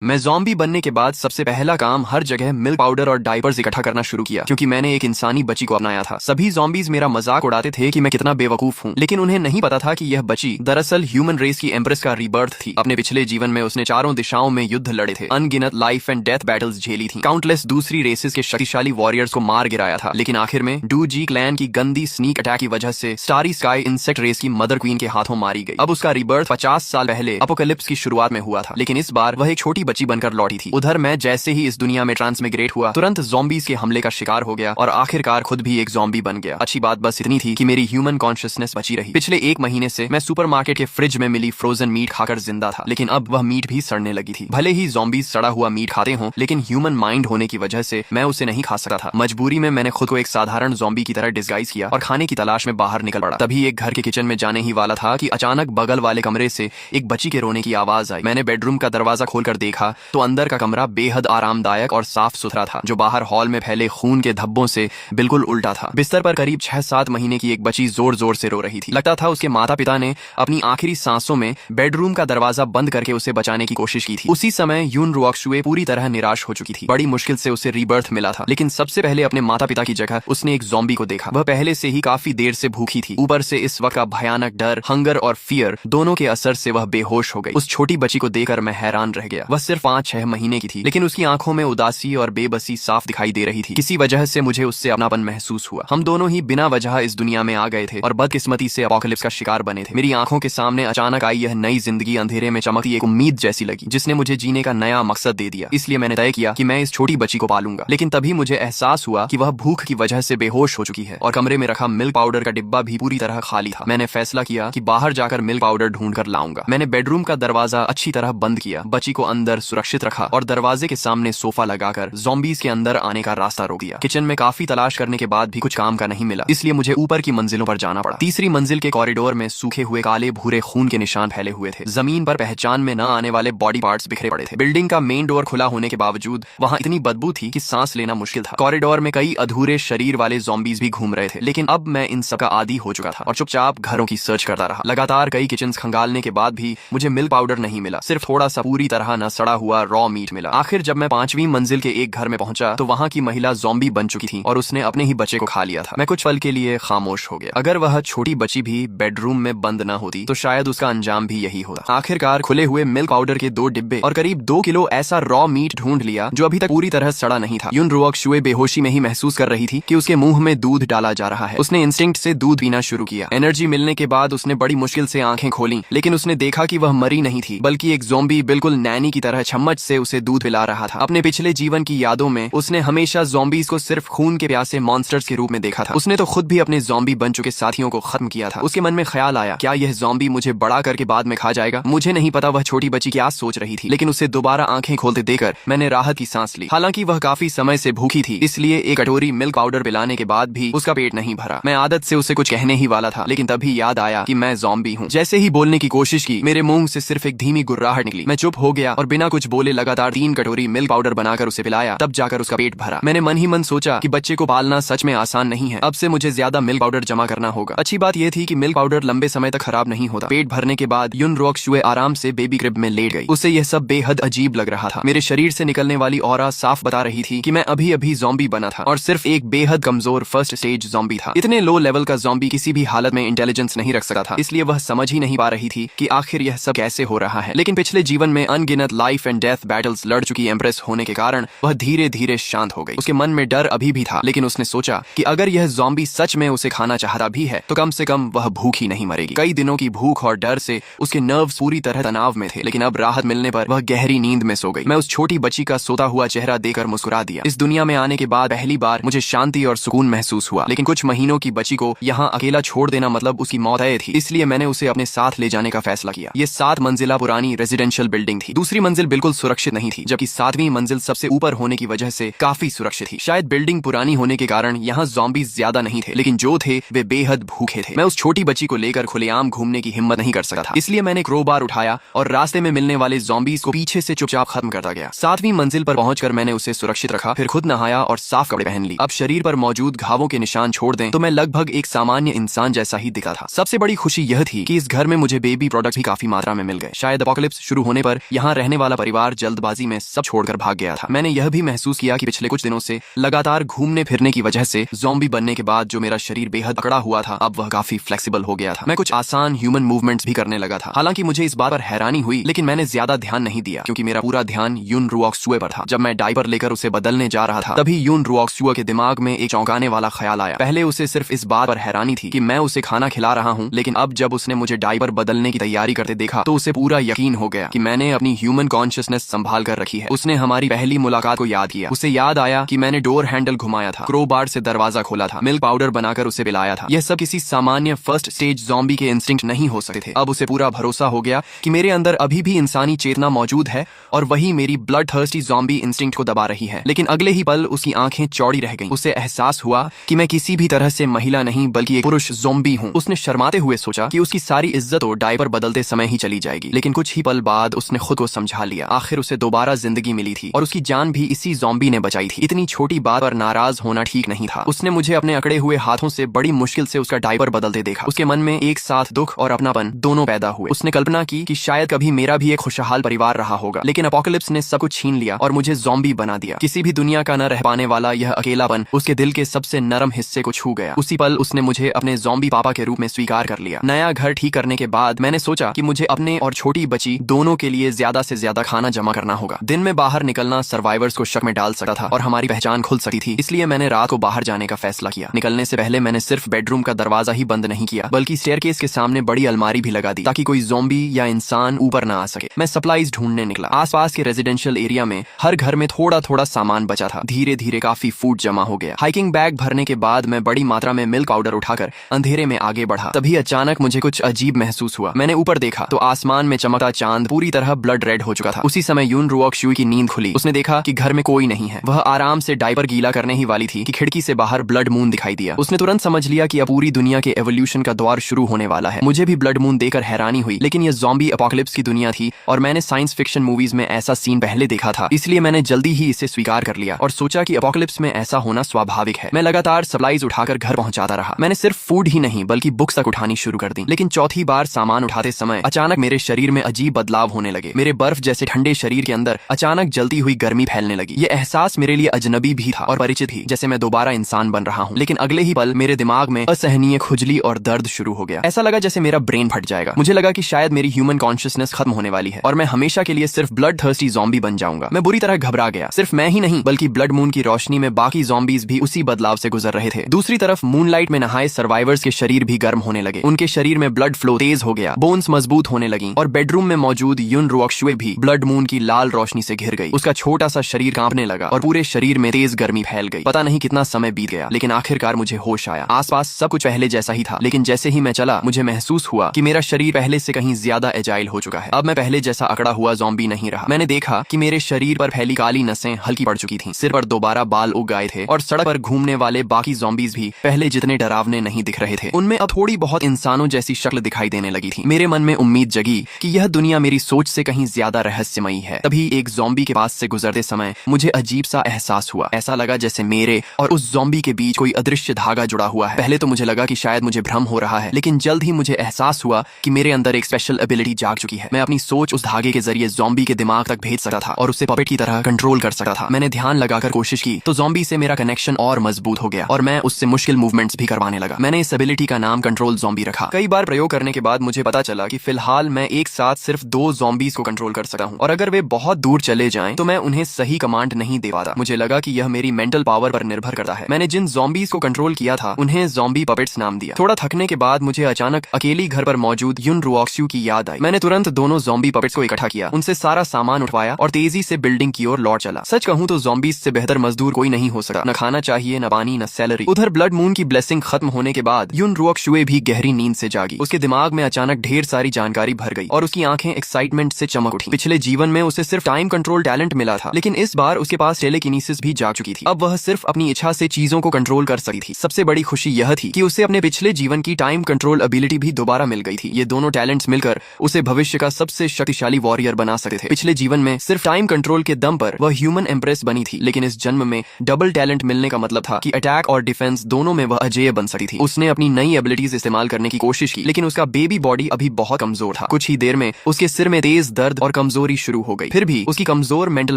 मैं ज़ॉम्बी बनने के बाद सबसे पहला काम हर जगह मिल्क पाउडर और डायपर्स इकट्ठा करना शुरू किया, क्योंकि मैंने एक इंसानी बच्ची को अपनाया था। सभी ज़ॉम्बीज मेरा मजाक उड़ाते थे कि मैं कितना बेवकूफ हूँ, लेकिन उन्हें नहीं पता था कि यह बच्ची दरअसल ह्यूमन रेस की एम्प्रेस का रीबर्थ थी। अपने पिछले जीवन में उसने चारों दिशाओं में युद्ध लड़े थे, अनगिनत लाइफ एंड डेथ बैटल्स झेली थी, काउंटलेस दूसरी रेसेस के शक्तिशाली वॉरियर्स को मार गिराया था। लेकिन आखिर में डू जी क्लैन की गंदी स्नीक अटैक की वजह से स्टारी स्काई इंसेक्ट रेस की मदर क्वीन के हाथों मारी गई। अब उसका रीबर्थ 50 साल पहले अपोकलिप्स की शुरुआत में हुआ था, लेकिन इस बार वह एक छोटी बच्ची बनकर लौटी थी। उधर मैं जैसे ही इस दुनिया में ट्रांसमिग्रेट हुआ, तुरंत ज़ॉम्बीज के हमले का शिकार हो गया और आखिरकार खुद भी एक ज़ॉम्बी बन गया। अच्छी बात बस इतनी थी कि मेरी ह्यूमन कॉन्शियसनेस बची रही। पिछले 1 महीने से मैं सुपरमार्केट के फ्रिज में मिली फ्रोजन मीट खाकर जिंदा था, लेकिन अब वह मीट भी सड़ने लगी थी। भले ही ज़ॉम्बीज सड़ा हुआ मीट खाते हों, लेकिन ह्यूमन माइंड होने की वजह से मैं उसे नहीं खा सकता था। मजबूरी में मैंने खुद को एक साधारण ज़ॉम्बी की तरह डिस्गाइज किया और खाने की तलाश में बाहर निकल पड़ा। तभी एक घर के किचन में जाने ही वाला था कि अचानक बगल वाले कमरे से एक बच्ची के रोने की आवाज आई। मैंने बेडरूम का दरवाजा खोलकर देखा तो अंदर का कमरा बेहद आरामदायक और साफ सुथरा था, जो बाहर हॉल में फैले खून के धब्बों से बिल्कुल उल्टा था। बिस्तर पर करीब 6-7 महीने की एक बच्ची जोर जोर से रो रही थी। लगता था उसके माता पिता ने अपनी आखिरी सांसों में बेडरूम का दरवाजा बंद करके उसे बचाने की कोशिश की थी। उसी समय यून रुआक्शुए पूरी तरह निराश हो चुकी थी। बड़ी मुश्किल से उसे रीबर्थ मिला था, लेकिन सबसे पहले अपने माता पिता की जगह उसने एक ज़ॉम्बी को देखा। वह पहले से ही काफी देर से भूखी थी, ऊपर से इस वक्त का भयानक डर, हंगर और फियर दोनों के असर से वह बेहोश हो गई। उस छोटी बच्ची को देखकर मैं हैरान रह गया। वह सिर्फ 5-6 महीने की थी, लेकिन उसकी आंखों में उदासी और बेबसी साफ दिखाई दे रही थी। किसी वजह से मुझे उससे अपनापन महसूस हुआ। हम दोनों ही बिना वजह इस दुनिया में आ गए थे और बदकिस्मती से अपोकलिप्स का शिकार बने थे। मेरी आंखों के सामने अचानक आई यह नई जिंदगी अंधेरे में चमकती एक उम्मीद जैसी लगी, जिसने मुझे जीने का नया मकसद दे दिया। इसलिए मैंने तय किया कि मैं इस छोटी बच्ची को पालूंगा। लेकिन तभी मुझे एहसास हुआ कि वह भूख की वजह से बेहोश हो चुकी है और कमरे में रखा मिल्क पाउडर का डिब्बा भी पूरी तरह खाली था। मैंने फैसला किया कि बाहर जाकर मिल्क पाउडर ढूंढ कर लाऊंगा। मैंने बेडरूम का दरवाजा अच्छी तरह बंद किया, बच्ची को अंदर सुरक्षित रखा और दरवाजे के सामने सोफा लगाकर ज़ॉम्बीज के अंदर आने का रास्ता रोक दिया। किचन में काफी तलाश करने के बाद भी कुछ काम का नहीं मिला, इसलिए मुझे ऊपर की मंजिलों पर जाना पड़ा। तीसरी मंजिल के कॉरिडोर में सूखे हुए काले भूरे खून के निशान फैले हुए थे। जमीन पर पहचान में न आने वाले बॉडी पार्ट्स बिखरे पड़े थे। बिल्डिंग का मेन डोर खुला होने के बावजूद वहां इतनी बदबू थी कि सांस लेना मुश्किल था। कॉरिडोर में कई अधूरे शरीर वाले ज़ॉम्बीज भी घूम रहे थे, लेकिन अब मैं इन सब का आदी हो चुका था और चुपचाप घरों की सर्च करता रहा। लगातार कई किचन खंगालने के बाद भी मुझे मिल्क पाउडर नहीं मिला, सिर्फ थोड़ा सा पूरी तरह न सड़ा हुआ रॉ मीट मिला। आखिर जब मैं 5वीं मंजिल के एक घर में पहुंचा तो वहां की महिला ज़ॉम्बी बन चुकी थी और उसने अपने ही बच्चे को खा लिया था। मैं कुछ पल के लिए खामोश हो गया। अगर वह छोटी बच्ची भी बेडरूम में बंद न होती तो शायद उसका अंजाम भी यही होता। आखिरकार खुले हुए मिल्क पाउडर के 2 डिब्बे और करीब 2 किलो ऐसा रॉ मीट ढूंढ लिया जो अभी तक पूरी तरह सड़ा नहीं था। यून रुआक्शुए बेहोशी में ही महसूस कर रही थी कि उसके मुंह में दूध डाला जा रहा है। उसने इंस्टिंक्ट से दूध पीना शुरू किया। एनर्जी मिलने के बाद उसने बड़ी मुश्किल से आंखें खोली, लेकिन उसने देखा कि वह मरी नहीं थी, बल्कि एक ज़ॉम्बी बिल्कुल नैनी की तरह चम्मच से उसे दूध पिला रहा था। अपने पिछले जीवन की यादों में उसने हमेशा ज़ॉम्बीज को सिर्फ खून के प्यासे मॉन्स्टर्स के रूप में देखा था। उसने तो खुद भी अपने ज़ॉम्बी बन चुके साथियों को खत्म किया था। उसके मन में ख्याल आया, क्या यह ज़ॉम्बी मुझे बड़ा करके बाद में खा जाएगा? मुझे नहीं पता वह छोटी बच्ची क्या सोच रही थी, लेकिन उसे दोबारा आंखें खोलते देखकर मैंने राहत की सांस ली। हालांकि वह काफी समय से भूखी थी, इसलिए एक कटोरी मिल्क पाउडर पिलाने के बाद भी उसका पेट नहीं भरा। मैं आदत से उसे कुछ कहने ही वाला था, लेकिन तभी याद आया कि मैं ज़ॉम्बी हूँ। जैसे ही बोलने की कोशिश की, मेरे मुंह से सिर्फ एक धीमी गुर्राहट निकली। मैं चुप हो गया और बिना कुछ बोले लगातार 3 कटोरी मिल्क पाउडर बनाकर उसे पिलाया, तब जाकर उसका पेट भरा। मैंने मन ही मन सोचा कि बच्चे को पालना सच में आसान नहीं है। अब से मुझे ज्यादा मिल्क पाउडर जमा करना होगा। अच्छी बात यह थी कि मिल्क पाउडर लंबे समय तक खराब नहीं होता। पेट भरने के बाद यून रुआक्शुए आराम से बेबी क्रिब में लेट गई। उसे यह सब बेहद अजीब लग रहा था। मेरे शरीर से निकलने वाली ऑरा साफ बता रही थी कि मैं अभी अभी ज़ॉम्बी बना था और सिर्फ एक बेहद कमजोर फर्स्ट स्टेज ज़ॉम्बी था। इतने लो लेवल का ज़ॉम्बी किसी भी हालत में इंटेलिजेंस नहीं रख सकता था, इसलिए वह समझ ही नहीं पा रही थी कि आखिर यह सब कैसे हो रहा है। लेकिन पिछले जीवन में अनगिनत लाइफ एंड डेथ बैटल्स लड़ चुकी एम्प्रेस होने के कारण वह धीरे धीरे शांत हो गई। उसके मन में डर अभी भी था, लेकिन उसने सोचा कि अगर यह ज़ॉम्बी सच में उसे खाना चाहता भी है तो कम से कम वह भूखी नहीं मरेगी। कई दिनों की भूख और डर से उसके नर्व्स पूरी तरह तनाव में थे, लेकिन अब राहत मिलने पर वह गहरी नींद में सो गई। मैं उस छोटी बच्ची का सोता हुआ चेहरा देखकर मुस्कुरा दिया। इस दुनिया में आने के बाद पहली बार मुझे शांति और सुकून महसूस हुआ, लेकिन कुछ महीनों की बच्ची को यहाँ अकेला छोड़ देना मतलब उसकी मौत तय थी, इसलिए मैंने उसे अपने साथ ले जाने का फैसला किया। ये 7 मंजिला पुरानी रेजिडेंशियल बिल्डिंग थी। दूसरी मंजिल बिल्कुल सुरक्षित नहीं थी, जबकि 7वीं मंजिल सबसे ऊपर होने की वजह से काफी सुरक्षित थी। शायद बिल्डिंग पुरानी होने के कारण यहाँ ज़ॉम्बीज ज्यादा नहीं थे, लेकिन जो थे वे बेहद भूखे थे। मैं उस छोटी बच्ची को लेकर खुलेआम घूमने की हिम्मत नहीं कर सकता था, इसलिए मैंने क्रोबार उठाया और रास्ते में मिलने वाले ज़ॉम्बीज को पीछे से चुपचाप खत्म करता गया। 7वीं मंजिल पर पहुंचकर मैंने उसे सुरक्षित रखा, फिर खुद नहाया और साफ कपड़े पहन ली। अब शरीर पर मौजूद घावों के निशान छोड़ दें तो मैं लगभग एक सामान्य इंसान जैसा ही दिखा था। सबसे बड़ी खुशी यह थी कि इस घर में मुझे बेबी प्रोडक्ट भी काफी मात्रा में मिल गए। शायद अपोकलिप्स शुरू होने पर यहाँ रहने वाला वाला परिवार जल्दबाजी में सब छोड़कर भाग गया था। मैंने यह भी महसूस किया कि पिछले कुछ दिनों से लगातार घूमने फिरने की वजह से ज़ॉम्बी बनने के बाद जो मेरा शरीर बेहद अकड़ा हुआ था, अब वह काफी फ्लेक्सिबल हो गया था। मैं कुछ आसान ह्यूमन मूवमेंट्स भी करने लगा था। हालांकि मुझे इस बात पर हैरानी हुई, लेकिन मैंने ज्यादा ध्यान नहीं दिया क्योंकि मेरा पूरा ध्यान यून रुओक्सुए पर था। जब मैं डायपर लेकर उसे बदलने जा रहा था, तभी यून रुओक्सुए के दिमाग में एक चौंकाने वाला ख्याल आया। पहले उसे सिर्फ इस बात पर हैरानी थी कि मैं उसे खाना खिला रहा हूँ, लेकिन अब जब उसने मुझे डायपर बदलने की तैयारी करते देखा तो उसे पूरा यकीन हो गया कि मैंने अपनी ह्यूमन कॉन्शियसनेस संभाल कर रखी है। उसने हमारी पहली मुलाकात को याद किया। उसे याद आया कि मैंने डोर हैंडल घुमाया था, क्रोबार से दरवाजा खोला था, मिल्क पाउडर बनाकर उसे पिलाया था। यह सब किसी सामान्य फर्स्ट स्टेज ज़ॉम्बी के इंस्टिंक्ट नहीं हो सकते थे। अब उसे पूरा भरोसा हो गया कि मेरे अंदर अभी भी इंसानी चेतना मौजूद है और वही मेरी ब्लड थर्स्टी ज़ॉम्बी इंस्टिंक्ट को दबा रही है। लेकिन अगले ही पल उसकी आंखें चौड़ी रह गईं। उसे एहसास हुआ कि मैं किसी भी तरह से महिला नहीं बल्कि एक पुरुष ज़ॉम्बी हूँ। उसने शर्माते हुए सोचा कि उसकी सारी इज्जत तो डायपर बदलते समय ही चली जाएगी, लेकिन कुछ ही पल बाद उसने खुद को समझा लिया। आखिर उसे दोबारा जिंदगी मिली थी और उसकी जान भी इसी ज़ॉम्बी ने बचाई थी। इतनी छोटी बात पर नाराज होना ठीक नहीं था। उसने मुझे अपने अकड़े हुए हाथों से बड़ी मुश्किल से उसका डायपर बदलते देखा। उसके मन में एक साथ दुख और अपनापन दोनों पैदा हुए। उसने कल्पना की कि शायद कभी मेरा भी एक खुशहाल परिवार रहा होगा, लेकिन अपोकलिप्स ने सब कुछ छीन लिया और मुझे ज़ॉम्बी बना दिया। किसी भी दुनिया का न रह पाने वाला यह अकेलापन उसके दिल के सबसे नरम हिस्से को छू गया। उसी पल उसने मुझे अपने ज़ॉम्बी पापा के रूप में स्वीकार कर लिया। नया घर ठीक करने के बाद मैंने सोचा कि मुझे अपने और छोटी बच्ची दोनों के लिए ज्यादा से ज्यादा खाना जमा करना होगा। दिन में बाहर निकलना सर्वाइवर्स को शक में डाल सकता था और हमारी पहचान खुल सकती थी, इसलिए मैंने रात को बाहर जाने का फैसला किया। निकलने से पहले मैंने सिर्फ बेडरूम का दरवाजा ही बंद नहीं किया, बल्कि स्टेयरकेस के सामने बड़ी अलमारी भी लगा दी ताकि कोई ज़ॉम्बी या इंसान ऊपर ना आ सके। मैं सप्लाईज ढूंढने निकला। आसपास के रेजिडेंशियल एरिया में हर घर में थोड़ा थोड़ा सामान बचा था। धीरे धीरे काफी फूड जमा हो गया। हाइकिंग बैग भरने के बाद मैं बड़ी मात्रा में मिल्क पाउडर उठाकर अंधेरे में आगे बढ़ा। तभी अचानक मुझे कुछ अजीब महसूस हुआ। मैंने ऊपर देखा तो आसमान में चमकता चांद पूरी तरह ब्लड रेड हो चुका था। उसी समय यून रुओक्सुए की नींद खुली। उसने देखा कि घर में कोई नहीं है। वह आराम से डायपर गीला करने ही वाली थी कि खिड़की से बाहर ब्लड मून दिखाई दिया। उसने तुरंत समझ लिया कि अब पूरी दुनिया के एवोल्यूशन का दौर शुरू होने वाला है। मुझे भी ब्लड मून देखकर हैरानी हुई, लेकिन यह ज़ॉम्बी अपोकलिप्स की दुनिया थी और मैंने साइंस फिक्शन मूवीज में ऐसा सीन पहले देखा था, इसलिए मैंने जल्दी ही इसे स्वीकार कर लिया और सोचा कि अपोकलिप्स में ऐसा होना स्वाभाविक है। मैं लगातार सप्लाईज उठाकर घर पहुंचाता रहा। मैंने सिर्फ फूड ही नहीं बल्कि बुक्स तक उठानी शुरू कर दी। लेकिन चौथी बार सामान उठाते समय अचानक मेरे शरीर में अजीब बदलाव होने लगे। मेरे बर्फ जैसे ठंडे शरीर के अंदर अचानक जलती हुई गर्मी फैलने लगी। ये एहसास मेरे लिए अजनबी भी था और परिचित भी, जैसे मैं दोबारा इंसान बन रहा हूँ। लेकिन अगले ही पल मेरे दिमाग में असहनीय खुजली और दर्द शुरू हो गया। ऐसा लगा जैसे मेरा ब्रेन फट जाएगा। मुझे लगा कि शायद मेरी ह्यूमन कॉन्शियसनेस खत्म होने वाली है और मैं हमेशा के लिए सिर्फ ब्लड थर्स्टी ज़ॉम्बी बन जाऊंगा। मैं बुरी तरह घबरा गया। सिर्फ मैं ही नहीं बल्कि ब्लड मून की रोशनी में बाकी ज़ॉम्बीज भी उसी बदलाव से गुजर रहे थे। दूसरी तरफ मूनलाइट में नहाए सर्वाइवर्स के शरीर भी गर्म होने लगे। उनके शरीर में ब्लड फ्लो तेज हो गया, बोन्स मजबूत होने लगी और बेडरूम में मौजूद यून रुओक्सुए भी ब्लड मून की लाल रोशनी से घिर गई। उसका छोटा सा शरीर कांपने लगा और पूरे शरीर में तेज गर्मी फैल गई। पता नहीं कितना समय बीत गया, लेकिन आखिरकार मुझे होश आया। आसपास सब कुछ पहले जैसा ही था, लेकिन जैसे ही मैं चला मुझे महसूस हुआ कि मेरा शरीर पहले से कहीं ज्यादा एजाइल हो चुका है। अब मैं पहले जैसा अकड़ा हुआ ज़ॉम्बी नहीं रहा। मैंने देखा कि मेरे शरीर पर फैली काली नसें हल्की पड़ चुकी थीं, सिर पर दोबारा बाल उग गए थे और सड़क पर घूमने वाले बाकी ज़ॉम्बीज भी पहले जितने डरावने नहीं दिख रहे थे। उनमें अब थोड़ी बहुत इंसानों जैसी शक्ल दिखाई देने लगी थी। मेरे मन में उम्मीद जगी कि यह दुनिया मेरी सोच से कहीं ज्यादा रहस्यमयी है। तभी एक ज़ॉम्बी के पास से गुजरते समय मुझे अजीब सा एहसास हुआ। ऐसा लगा जैसे मेरे और उस ज़ॉम्बी के बीच कोई अदृश्य धागा जुड़ा हुआ है। पहले तो मुझे लगा कि शायद मुझे भ्रम हो रहा है, लेकिन जल्द ही मुझे एहसास हुआ कि मेरे अंदर एक स्पेशल एबिलिटी जाग चुकी है। मैं अपनी सोच उस धागे के जरिए ज़ॉम्बी के दिमाग तक भेज सकता था और उसे पपेट की तरह कंट्रोल कर सकता था। मैंने ध्यान लगाकर कोशिश की तो ज़ॉम्बी से मेरा कनेक्शन और मजबूत हो गया और मैं उससे मुश्किल मूवमेंट्स भी करवाने लगा। मैंने इस एबिलिटी का नाम कंट्रोल ज़ॉम्बी रखा। कई बार प्रयोग करने के बाद मुझे पता चला कि फिलहाल मैं एक साथ सिर्फ 2 ज़ॉम्बीज को कंट्रोल कर सकता हूँ और अगर वे बहुत दूर चले जाएं तो मैं उन्हें सही कमांड नहीं दे पाता। मुझे लगा कि यह मेरी मेंटल पावर पर निर्भर करता है। मैंने जिन ज़ॉम्बीज को कंट्रोल किया था उन्हें ज़ॉम्बी पपेट्स नाम दिया। थोड़ा थकने के बाद मुझे अचानक अकेली घर पर मौजूद यून रुओक्सुए की याद आई। मैंने तुरंत दोनों ज़ॉम्बी पपेट्स को इकट्ठा किया, उनसे सारा सामान उठवाया और तेजी से बिल्डिंग की ओर लौट चला। सच कहूँ तो ज़ॉम्बीज से बेहतर मजदूर कोई नहीं हो सकता। न खाना चाहिए, न पानी, न सैलरी। उधर ब्लड मून की ब्लेसिंग खत्म होने के बाद यून रुओक्सुए भी गहरी नींद से जागी। उसके दिमाग में अचानक ढेर सारी जानकारी भर गई और उसकी आंखें एक्साइटमेंट से चमक उठी। पिछले जीवन में उसे सिर्फ टाइम कंट्रोल टैलेंट मिला था, लेकिन इस बार उसके पास टेलेकिनेसिस भी जाग चुकी थी। अब वह सिर्फ अपनी इच्छा से चीजों को कंट्रोल कर सकती थी। सबसे बड़ी खुशी यह थी कि उसे अपने पिछले जीवन की टाइम कंट्रोल एबिलिटी भी दोबारा मिल गई थी। ये दोनों टैलेंट्स मिलकर उसे भविष्य का सबसे शक्तिशाली वॉरियर बना सकते थे। पिछले जीवन में सिर्फ टाइम कंट्रोल के दम पर वह ह्यूमन एम्प्रेस बनी थी, लेकिन इस जन्म में डबल टैलेंट मिलने का मतलब था कि अटैक और डिफेंस दोनों में वह अजेय बन सकती थी। उसने अपनी नई एबिलिटीज इस्तेमाल करने की कोशिश की, लेकिन उसका बेबी बॉडी अभी बहुत कमजोर था। कुछ ही देर में उसके सिर में तेज दर्द और कमजोर कमजोरी शुरू हो गई। फिर भी उसकी कमजोर मेंटल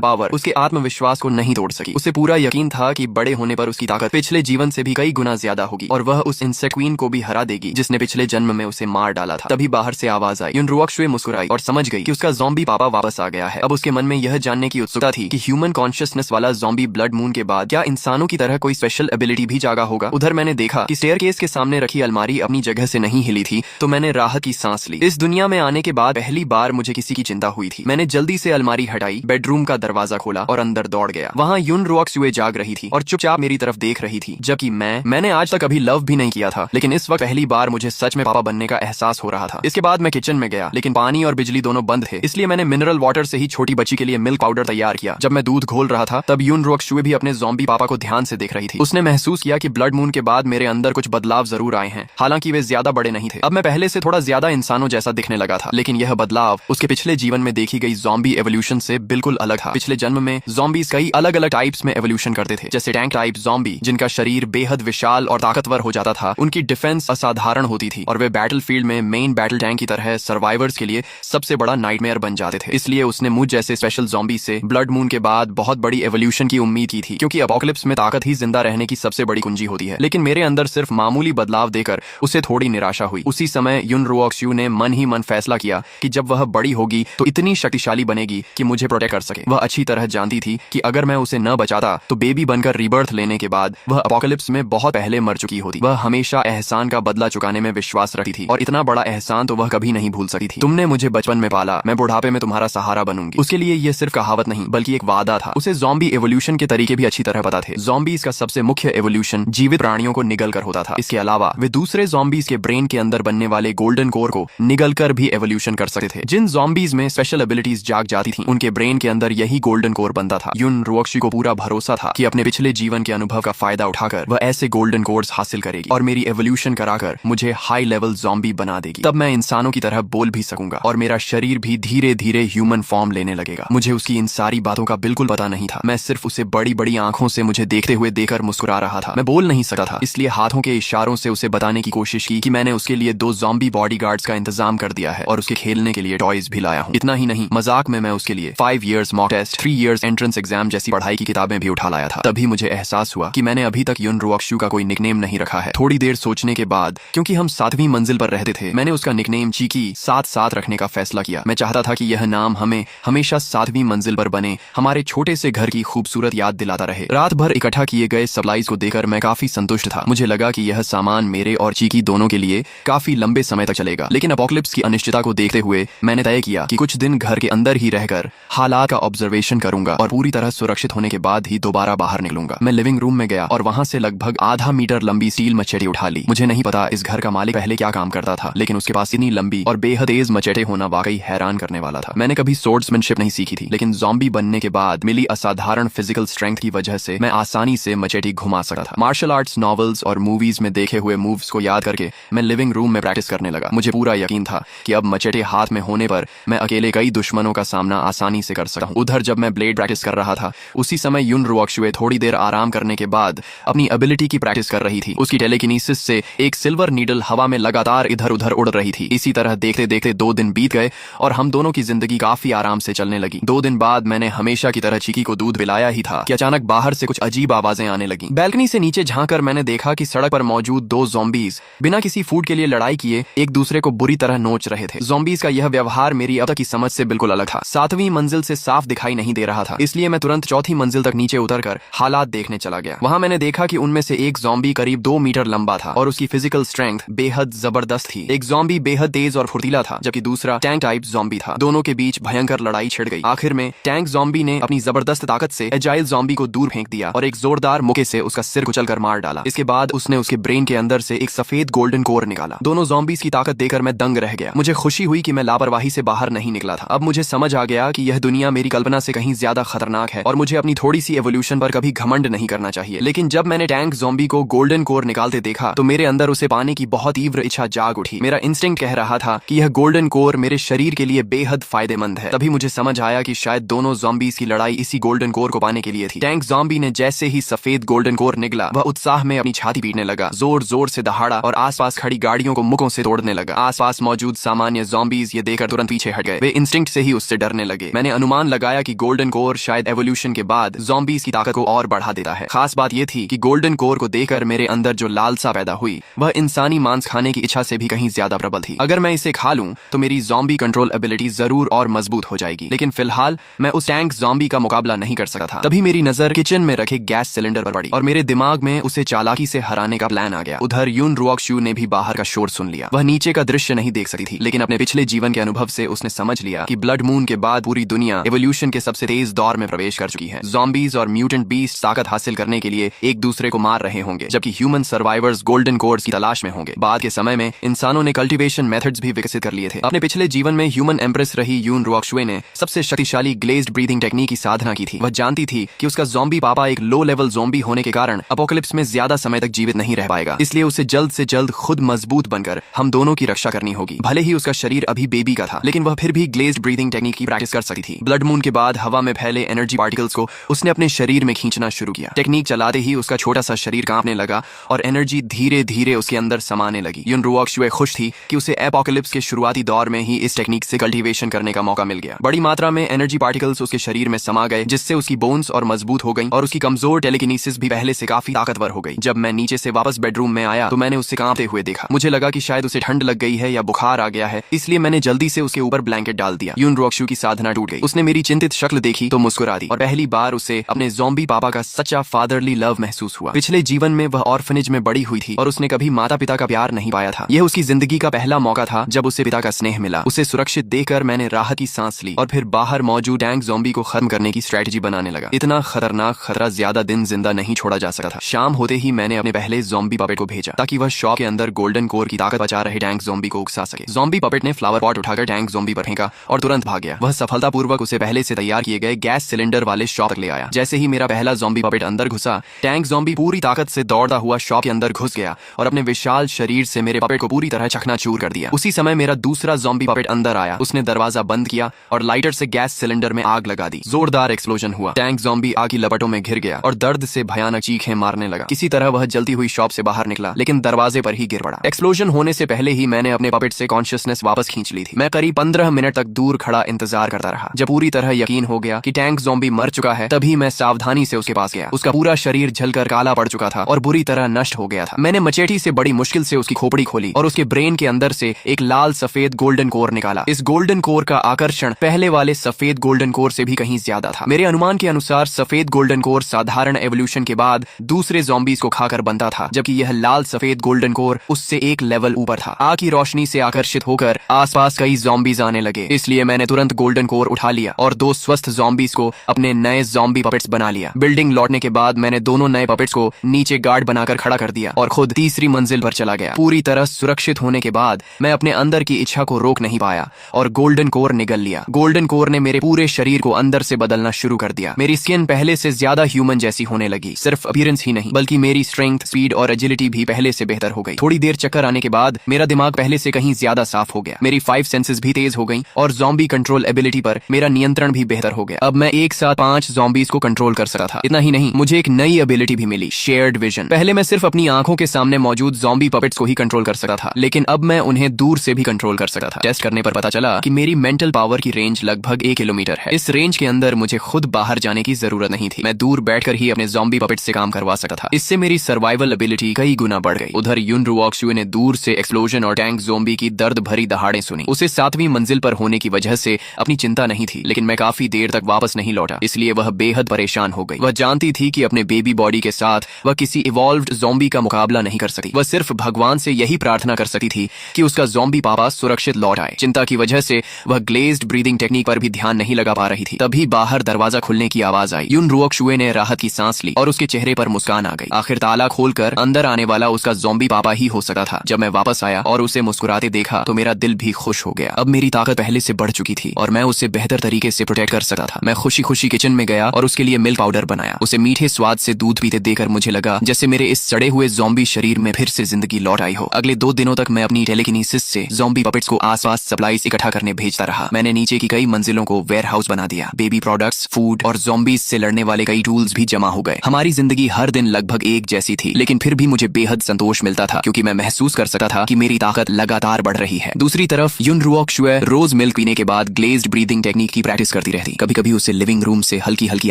पावर उसके आत्मविश्वास को नहीं तोड़ सकी। उसे पूरा यकीन था कि बड़े होने पर उसकी ताकत पिछले जीवन से भी कई गुना ज्यादा होगी और वह उस इंसेक्ट क्वीन को भी हरा देगी जिसने पिछले जन्म में उसे मार डाला था। तभी बाहर से आवाज आई। युनरुओक्शुए मुस्कुराई और समझ गई कि उसका ज़ॉम्बी पापा वापस आ गया है। अब उसके मन में यह जानने की उत्सुकता थी कि ह्यूमन कॉन्शियसनेस वाला ज़ॉम्बी ब्लड मून के बाद क्या इंसानों की तरह कोई स्पेशल एबिलिटी भी जागा होगा। उधर मैंने देखा कि स्टेयरकेस के सामने रखी अलमारी अपनी जगह से नहीं हिली थी, तो मैंने राहत की सांस ली। इस दुनिया में आने के बाद पहली बार मुझे किसी की चिंता हुई थी। मैंने जल्दी से अलमारी हटाई, बेडरूम का दरवाजा खोला और अंदर दौड़ गया। वहाँ युनरुओक्शुए जाग रही थी और चुपचाप मेरी तरफ देख रही थी, जबकि मैंने आज तक कभी लव भी नहीं किया था, लेकिन इस वक्त पहली बार मुझे सच में पापा बनने का एहसास हो रहा था। इसके बाद मैं किचन में गया, लेकिन पानी और बिजली दोनों बंद थे, इसलिए मैंने मिनरल वाटर से ही छोटी बच्ची के लिए मिल्क पाउडर तैयार किया। जब मैं दूध घोल रहा था तब युनरुओक्शुए भी अपने ज़ॉम्बी पापा को ध्यान से देख रही थी। उसने महसूस किया कि ब्लड मून के बाद मेरे अंदर कुछ बदलाव जरूर आए हैं, हालांकि वे ज्यादा बड़े नहीं थे। अब मैं पहले से थोड़ा ज्यादा इंसानों जैसा दिखने लगा था, लेकिन यह बदलाव उसके पिछले जीवन में देखी गई ज़ॉम्बी एवोल्यूशन से बिल्कुल अलग था। पिछले जन्म में ज़ॉम्बीज कई अलग अलग टाइप्स में एवोल्यूशन करते थे, जैसे टैंक टाइप ज़ॉम्बी जिनका शरीर बेहद विशाल और ताकतवर हो जाता था। उनकी डिफेंस असाधारण होती थी और वे बैटलफील्ड में मेन बैटल टैंक की तरह सर्वाइवर्स के लिए सबसे बड़ा नाइटमेयर बन जाते थे। इसलिए उसने मुझ जैसे स्पेशल ज़ॉम्बी से ब्लड मून के बाद बहुत बड़ी एवोल्यूशन की उम्मीद की थी, क्योंकि अपोकलिप्स में ताकत ही जिंदा रहने की सबसे बड़ी कुंजी होती है। लेकिन मेरे अंदर सिर्फ मामूली बदलाव देकर उसे थोड़ी निराशा हुई। उसी समय युनरुओक्शुए ने मन ही मन फैसला किया कि जब वह बड़ी होगी तो इतनी शक्तिशाली बनेगी कि मुझे प्रोटेक्ट कर सके। वह अच्छी तरह जानती थी कि अगर मैं उसे न बचाता तो बेबी बनकर रीबर्थ लेने के बाद वह अपोकलिप्स में बहुत पहले मर चुकी होती। वह हमेशा एहसान का बदला चुकाने में विश्वास रखती थी और इतना बड़ा एहसान तो वह कभी नहीं भूल सकती थी। तुमने मुझे बचपन में पाला, मैं बुढ़ापे में तुम्हारा सहारा बनूंगी। उसके लिए यह सिर्फ कहावत नहीं बल्कि एक वादा था। उसे ज़ॉम्बी एवोल्यूशन के तरीके भी अच्छी तरह पता थे। ज़ॉम्बीज का सबसे मुख्य एवोल्यूशन जीवित प्राणियों को निगल कर होता था। इसके अलावा वे दूसरे ज़ॉम्बीज के ब्रेन के अंदर बनने वाले गोल्डन कोर को निगल कर भी एवोल्यूशन कर सकते थे। जिन ज़ॉम्बीज में स्पेशल एबिलिटीज जाग जाती थी उनके ब्रेन के अंदर यही गोल्डन कोर बनता था। युनरुओक्शुए को पूरा भरोसा था कि अपने पिछले जीवन के अनुभव का फायदा उठाकर वह ऐसे गोल्डन कोर्स हासिल करेगी और मेरी एवोल्यूशन कराकर मुझे हाई लेवल ज़ॉम्बी बना देगी। तब मैं इंसानों की तरह बोल भी सकूंगा और मेरा शरीर भी धीरे धीरे ह्यूमन फॉर्म लेने लगेगा। मुझे उसकी इन सारी बातों का बिल्कुल पता नहीं था। मैं सिर्फ उसे बड़ी बड़ी आंखों से मुझे देखते हुए देखकर मुस्कुरा रहा था। मैं बोल नहीं सकता था, इसलिए हाथों के इशारों से उसे बताने की कोशिश की कि मैंने उसके लिए 2 ज़ॉम्बी बॉडीगार्ड्स का इंतजाम कर दिया है और उसके खेलने के लिए टॉयज भी लाया हूँ। इतना ही नहीं, मजाक में मैं उसके लिए 5 years mock test, 3 years entrance exam जैसी पढ़ाई की किताबें भी उठा लाया था। तभी मुझे एहसास हुआ कि मैंने अभी तक युनरुओक्शुए का कोई निकनेम नहीं रखा है। थोड़ी देर सोचने के बाद, क्योंकि हम 7वीं मंजिल पर रहते थे, मैंने उसका निकनेम चीकी 7-7 रखने का फैसला किया। मैं चाहता था कि यह नाम हमें हमेशा 7वीं मंजिल पर बने हमारे छोटे से घर की खूबसूरत याद दिलाता रहे। रात भर इकट्ठा किए गए सप्लाईज को देखकर मैं काफी संतुष्ट था। मुझे लगा कि यह सामान मेरे और चीकी दोनों के लिए काफी लंबे समय तक चलेगा। लेकिन अपोकलिप्स की अनिश्चितता को देखते हुए मैंने तय किया कि कुछ दिन घर के अंदर ही रहकर हालात का ऑब्जर्वेशन करूंगा और पूरी तरह सुरक्षित होने के बाद ही दोबारा बाहर निकलूंगा। मैं लिविंग रूम में गया और वहां से लगभग आधा मीटर लंबी स्टील मचेटी उठा ली। मुझे नहीं पता इस घर का मालिक पहले क्या काम करता था, लेकिन उसके पास इतनी लंबी और बेहद तेज मचेटे होना वाकई हैरान करने वाला था। मैंने कभी स्वॉर्ड्समैनशिप नहीं सीखी थी, लेकिन ज़ॉम्बी बनने के बाद मिली असाधारण फिजिकल स्ट्रेंथ की वजह से मैं आसानी से मचेटी घुमा सकता था। मार्शल आर्ट्स नॉवेल्स और मूवीज में देखे हुए मूव्स को याद करके मैं लिविंग रूम में प्रैक्टिस करने लगा। मुझे पूरा यकीन था कि अब मचेटे हाथ में होने पर मैं अकेले कई दुश्मनों का सामना आसानी से कर सकता हूँ। उधर जब मैं ब्लेड प्रैक्टिस कर रहा था, उसी समय युनरुओक्शुए थोड़ी देर आराम करने के बाद अपनी एबिलिटी की प्रैक्टिस कर रही थी। उसकी टेलीकिनेसिस से एक सिल्वर नीडल हवा में लगातार इधर उधर उड़ रही थी। इसी तरह देखते देखते 2 दिन बीत गए और हम दोनों की जिंदगी काफी आराम से चलने लगी। 2 दिन बाद मैंने हमेशा की तरह चीकी को दूध पिलाया ही था कि अचानक बाहर से कुछ अजीब आवाजें आने लगी। बैल्कनी से नीचे झांककर मैंने देखा कि सड़क पर मौजूद 2 ज़ॉम्बीज बिना किसी फूड के लिए लड़ाई किए एक दूसरे को बुरी तरह नोच रहे थे। ज़ॉम्बीज का यह व्यवहार मेरी अब तक की समझ से बिल्कुल अलग था। 7वीं मंजिल से साफ दिखाई नहीं दे रहा था, इसलिए मैं तुरंत 4थी मंजिल तक नीचे उतरकर हालात देखने चला गया। वहां मैंने देखा कि उनमें से एक ज़ॉम्बी करीब 2 मीटर लंबा था और उसकी फिजिकल स्ट्रेंथ बेहद जबरदस्त थी। एक ज़ॉम्बी बेहद तेज और फुर्तीला था, जबकि दूसरा टैंक टाइप ज़ॉम्बी था। दोनों के बीच भयंकर लड़ाई छिड़ गई। आखिर में टैंक ज़ॉम्बी ने अपनी जबरदस्त ताकत से एजाइल ज़ॉम्बी को दूर फेंक दिया और एक जोरदार मुक्के से उसका सिर कुचलकर मार डाला। इसके बाद उसने उसके ब्रेन के अंदर से एक सफेद गोल्डन कोर निकाला। दोनों ज़ॉम्बीज की ताकत देखकर मैं दंग रह गया। मुझे खुशी हुई कि मैं लापरवाही से बाहर नहीं निकला था। अब मुझे समझ आ गया कि यह दुनिया मेरी कल्पना से कहीं ज्यादा खतरनाक है और मुझे अपनी थोड़ी सी एवोल्यूशन पर कभी घमंड नहीं करना चाहिए। लेकिन जब मैंने टैंक ज़ॉम्बी को गोल्डन कोर निकालते देखा तो मेरे अंदर उसे पाने की बहुत तीव्र इच्छा जाग उठी। मेरा इंस्टिंक्ट कह रहा था कि यह गोल्डन कोर मेरे शरीर के लिए बेहद फायदेमंद है। तभी मुझे समझ आया कि शायद दोनों ज़ॉम्बीज की लड़ाई इसी गोल्डन कोर को पाने के लिए थी। टैंक ज़ॉम्बी ने जैसे ही सफेद गोल्डन कोर निकला, वह उत्साह में अपनी छाती पीटने लगा, जोर जोर से दहाड़ा और आसपास खड़ी गाड़ियों को मुक्कों से तोड़ने लगा। आसपास मौजूद सामान्य ज़ॉम्बीज ये देखकर तुरंत पीछे हट गए। वे इंस्टिंक्ट से ही उससे डरने लगे। मैंने अनुमान लगाया कि गोल्डन कोर शायद एवोल्यूशन के बाद ज़ॉम्बीज़ की ताकत को और बढ़ा देता है। खास बात यह थी कि गोल्डन कोर को देखकर मेरे अंदर जो लालसा पैदा हुई वह इंसानी मांस खाने की इच्छा से भी कहीं ज्यादा प्रबल थी। अगर मैं इसे खा लूं तो मेरी ज़ॉम्बी कंट्रोल एबिलिटी जरूर और मजबूत हो जाएगी, लेकिन फिलहाल मैं उस टैंक ज़ॉम्बी का मुकाबला नहीं कर सका था। तभी मेरी नजर किचन में रखे गैस सिलेंडर पर पड़ी और मेरे दिमाग में उसे चालाकी से हराने का प्लान आ गया। उधर यून रुओक्शु ने भी बाहर का शोर सुन लिया। वह नीचे का दृश्य नहीं देख सकी थी, लेकिन अपने पिछले जीवन के अनुभव से उसने समझ लिया कि ब्लड मून के बाद पूरी दुनिया एवोल्यूशन के सबसे तेज दौर में प्रवेश कर चुकी है। ज़ॉम्बीज और म्यूटेंट बीस्ट ताकत हासिल करने के लिए एक दूसरे को मार रहे होंगे, जबकि ह्यूमन सर्वाइवर्स गोल्डन कोर्स की तलाश में होंगे। बाद के समय में इंसानों ने कल्टीवेशन मेथड्स भी विकसित कर लिए थे। अपने पिछले जीवन में ह्यूमन एम्प्रेस रही यून रुओक्शु ने सबसे शक्तिशाली ग्लेज्ड ब्रीदिंग टेक्निक की साधना की थी। वह जानती थी कि उसका ज़ॉम्बी पापा एक लो लेवल ज़ॉम्बी होने के कारण अपोकलिप्स में ज्यादा समय तक जीवित नहीं रह पाएगा, इसलिए उसे जल्द से जल्द खुद मजबूत बनकर हम दोनों की रक्षा करनी होगी। भले ही उसका शरीर अभी बेबी का था, लेकिन वह फिर भी ग्लेज्ड ब्रीदिंग टेक्निक की प्रैक्टिस कर सकती थी। ब्लड मून के बाद हवा में फैले एनर्जी पार्टिकल्स को उसने अपने शरीर में खींचना शुरू किया। टेक्निक चलाते ही उसका छोटा सा शरीर कांपने लगा और एनर्जी धीरे धीरे उसके अंदर समाने लगी। यून रुओक्शु खुश थी कि उसे एपोकलिप्स के शुरुआती दौर में ही इस टेक्निक से कल्टीवेशन करने का मौका मिल गया। बड़ी मात्रा में एनर्जी पार्टिकल्स उसके शरीर में समा गए, जिससे उसकी बोन्स और मजबूत हो गई और उसकी कमजोर टेलीकिनेसिस भी पहले से काफी ताकतवर हो गई। जब मैं नीचे से वापस बेडरूम में आया तो मैंने उसे कांपते हुए देखा। मुझे लगा कि शायद उसे ठंड लग गई है या बुखार आ गया है, इसलिए मैंने जल्दी से उसके ऊपर ब्लैंकेट डाल दिया। यून रुओक्शु की साधना टूट गई। उसने मेरी चिंतित शक्ल देखी तो मुस्कुरा दी और पहली बार उसे अपने ज़ॉम्बी पापा का सच्चा फादरली लव महसूस हुआ। पिछले जीवन में वह ऑर्फनेज में बड़ी हुई थी और उसने कभी माता पिता का प्यार नहीं पाया था। यह उसकी जिंदगी का पहला मौका था जब उसे पिता का स्नेह मिला। उसे सुरक्षित देखकर मैंने राहत की सांस ली और फिर बाहर मौजूद टैंक ज़ॉम्बी को खत्म करने की स्ट्रेटजी बनाने लगा। इतना खतरनाक खतरा ज्यादा दिन जिंदा नहीं छोड़ा जा सकता था। शाम होते ही मैंने अपने पहले ज़ॉम्बी पपेट को भेजा ताकि वह शॉप के अंदर गोल्डन कोर की ताकत बचा रहे टैंक ज़ॉम्बी को उकसा सके। ज़ॉम्बी पपेट ने फ्लावर पॉट उठाकर टैंक ज़ॉम्बी पर फेंका और तुरंत भाग गया। वह सफलतापूर्वक उसे पहले से तैयार किए गए गैस सिलेंडर वाले शॉप तक ले आया। जैसे ही मेरा पहला ज़ॉम्बी पपेट अंदर घुसा, टैंक ज़ॉम्बी पूरी ताकत से दौड़ता हुआ शॉप के अंदर घुस गया और अपने विशाल शरीर से मेरे पपेट को पूरी तरह चकनाचूर कर दिया। उसी समय मेरा दूसरा ज़ॉम्बी पपेट अंदर आया। उसने दरवाजा बंद किया और लाइटर से गैस सिलेंडर में आग लगा दी। जोरदार एक्सप्लोजन हुआ। टैंक ज़ॉम्बी आग की लपटों में घिर गया और दर्द से भयानक चीखें मारने लगा। किसी तरह वह जलती हुई शॉप से बाहर निकला, लेकिन दरवाजे पर ही गिर पड़ा। एक्सप्लोजन होने से पहले ही मैंने अपने पपेट से कॉन्शियसनेस वापस खींच ली थी। मैं करीब 15 मिनट तक दूर खड़ा इंतजार करता रहा। जब पूरी तरह यकीन हो गया कि टैंक ज़ॉम्बी मर चुका है, तभी मैं सावधानी से उसके पास गया। उसका पूरा शरीर जलकर काला पड़ चुका था और बुरी तरह नष्ट हो गया था। मैंने मचेटी से बड़ी मुश्किल से उसकी खोपड़ी खोली और उसके ब्रेन के अंदर से एक लाल सफेद गोल्डन कोर निकाला। इस गोल्डन कोर का आकर्षण पहले वाले सफेद गोल्डन कोर से भी कहीं ज्यादा था। मेरे अनुमान के अनुसार सफेद गोल्डन कोर साधारण एवोल्यूशन के बाद दूसरे ज़ॉम्बीज को खाकर बनता था, जबकि यह लाल सफेद गोल्डन कोर उससे एक लेवल ऊपर था। आग की रोशनी से आकर्षित होकर आसपास कई ज़ॉम्बीज आने लगे, इसलिए मैंने तुरंत गोल्डन कोर उठा लिया और 2 स्वस्थ ज़ॉम्बीज को अपने नए ज़ॉम्बी पपेट्स बना लिया। बिल्डिंग लौटने के बाद मैंने दोनों नए पपेट्स को नीचे गार्ड बनाकर खड़ा कर दिया और खुद तीसरी मंजिल पर चला गया। पूरी तरह सुरक्षित होने के बाद मैं अपने अंदर की इच्छा को रोक नहीं पाया और गोल्डन कोर निगल लिया। गोल्डन कोर ने मेरे पूरे शरीर को अंदर से बदलना शुरू कर दिया। मेरी स्किन पहले से ज्यादा ह्यूमन जैसी होने लगी। सिर्फ अपीयरेंस ही नहीं, बल्कि मेरी स्ट्रेंथ, स्पीड और एजिलिटी भी पहले से बेहतर हो गई। थोड़ी देर चक्कर आने के बाद मेरा दिमाग पहले से कहीं ज्यादा साफ हो गया। मेरी 5 सेंसेस भी तेज हो गई और ज़ॉम्बी कंट्रोल एबिलिटी पर मेरा नियंत्रण भी बेहतर हो गया। अब मैं एक साथ 5 ज़ॉम्बीज को कंट्रोल कर सकता था। इतना ही नहीं, मुझे एक नई एबिलिटी भी मिली, शेयर्ड विजन। पहले मैं सिर्फ अपनी आंखों के सामने मौजूद ज़ॉम्बी पपेट्स को ही कंट्रोल कर सकता था, लेकिन अब मैं उन्हें दूर से भी कंट्रोल कर सकता था। टेस्ट करने पर पता चला कि मेरी मेंटल पावर की रेंज लगभग 1 किलोमीटर है। इस रेंज के अंदर मुझे खुद बाहर जाने की जरूरत नहीं थी। मैं दूर बैठकर ही अपने ज़ॉम्बी पपेट्स से काम करवा सकता था। इससे मेरी सर्वाइवल एबिलिटी कई गुना बढ़ गई। उधर यून रुओक्शु ने दूर से एक्सप्लोजन और टैंक ज़ॉम्बी की दर्द भरी दहाड़ें सुनी। उसे 7वीं मंजिल पर होने की वजह से अपनी चिंता नहीं थी, लेकिन मैं काफी देर तक वापस नहीं लौटा, इसलिए वह बेहद परेशान हो गई। वह जानती थी कि अपने बेबी बॉडी के साथ वह किसी इवॉल्व्ड ज़ॉम्बी का मुकाबला नहीं कर सकती। वह सिर्फ भगवान से यही प्रार्थना कर सकती थी कि उसका ज़ॉम्बी पापा सुरक्षित लौट आए। चिंता की वजह से वह ग्लेज्ड ब्रीदिंग टेक्निक पर भी ध्यान नहीं लगा पा रही थी। तभी बाहर दरवाजा खुलने की आवाज आई। यून रुओक्शु ने राहत की सांस ली और उसके चेहरे पर मुस्कान आ गई। आखिर ताला खोलकर अंदर आने वाला उसका ज़ॉम्बी पापा ही हो सकता था। जब मैं वापस आया और उसे मुस्कुराते देखा तो मेरा दिल भी खुश हो गया। अब मेरी ताकत पहले से बढ़ चुकी थी और मैं उसे बेहतर तरीके से प्रोटेक्ट कर सकता था। मैं खुशी खुशी किचन में गया और उसके लिए मिल्क पाउडर बनाया। उसे मीठे स्वाद से दूध पीते देकर मुझे लगा जैसे मेरे इस सड़े हुए ज़ॉम्बी शरीर में फिर से जिंदगी लौट आई हो। अगले 2 दिनों तक मैं अपनी टेलीकिनेसिस से ज़ॉम्बी पपेट्स को आसपास सप्लाईज इकट्ठा करने भेजता रहा। मैंने नीचे की कई मंजिलों को वेयर हाउस बना दिया। बेबी प्रोडक्ट्स, फूड और ज़ॉम्बीज से लड़ने वाले कई टूल्स भी जमा हो गए। हमारी जिंदगी हर दिन लगभग एक जैसी थी, लेकिन फिर भी मुझे बेहद संतोष मिलता था क्योंकि मैं महसूस कर सकता था कि मेरी ताकत लगातार बढ़ रही है। दूसरी तरफ यून रुओक्शु रोज मिल्क पीने महीने के बाद ग्लेज्ड ब्रीदिंग टेक्निक की प्रैक्टिस करती रहती। कभी कभी उसे लिविंग रूम से हल्की हल्की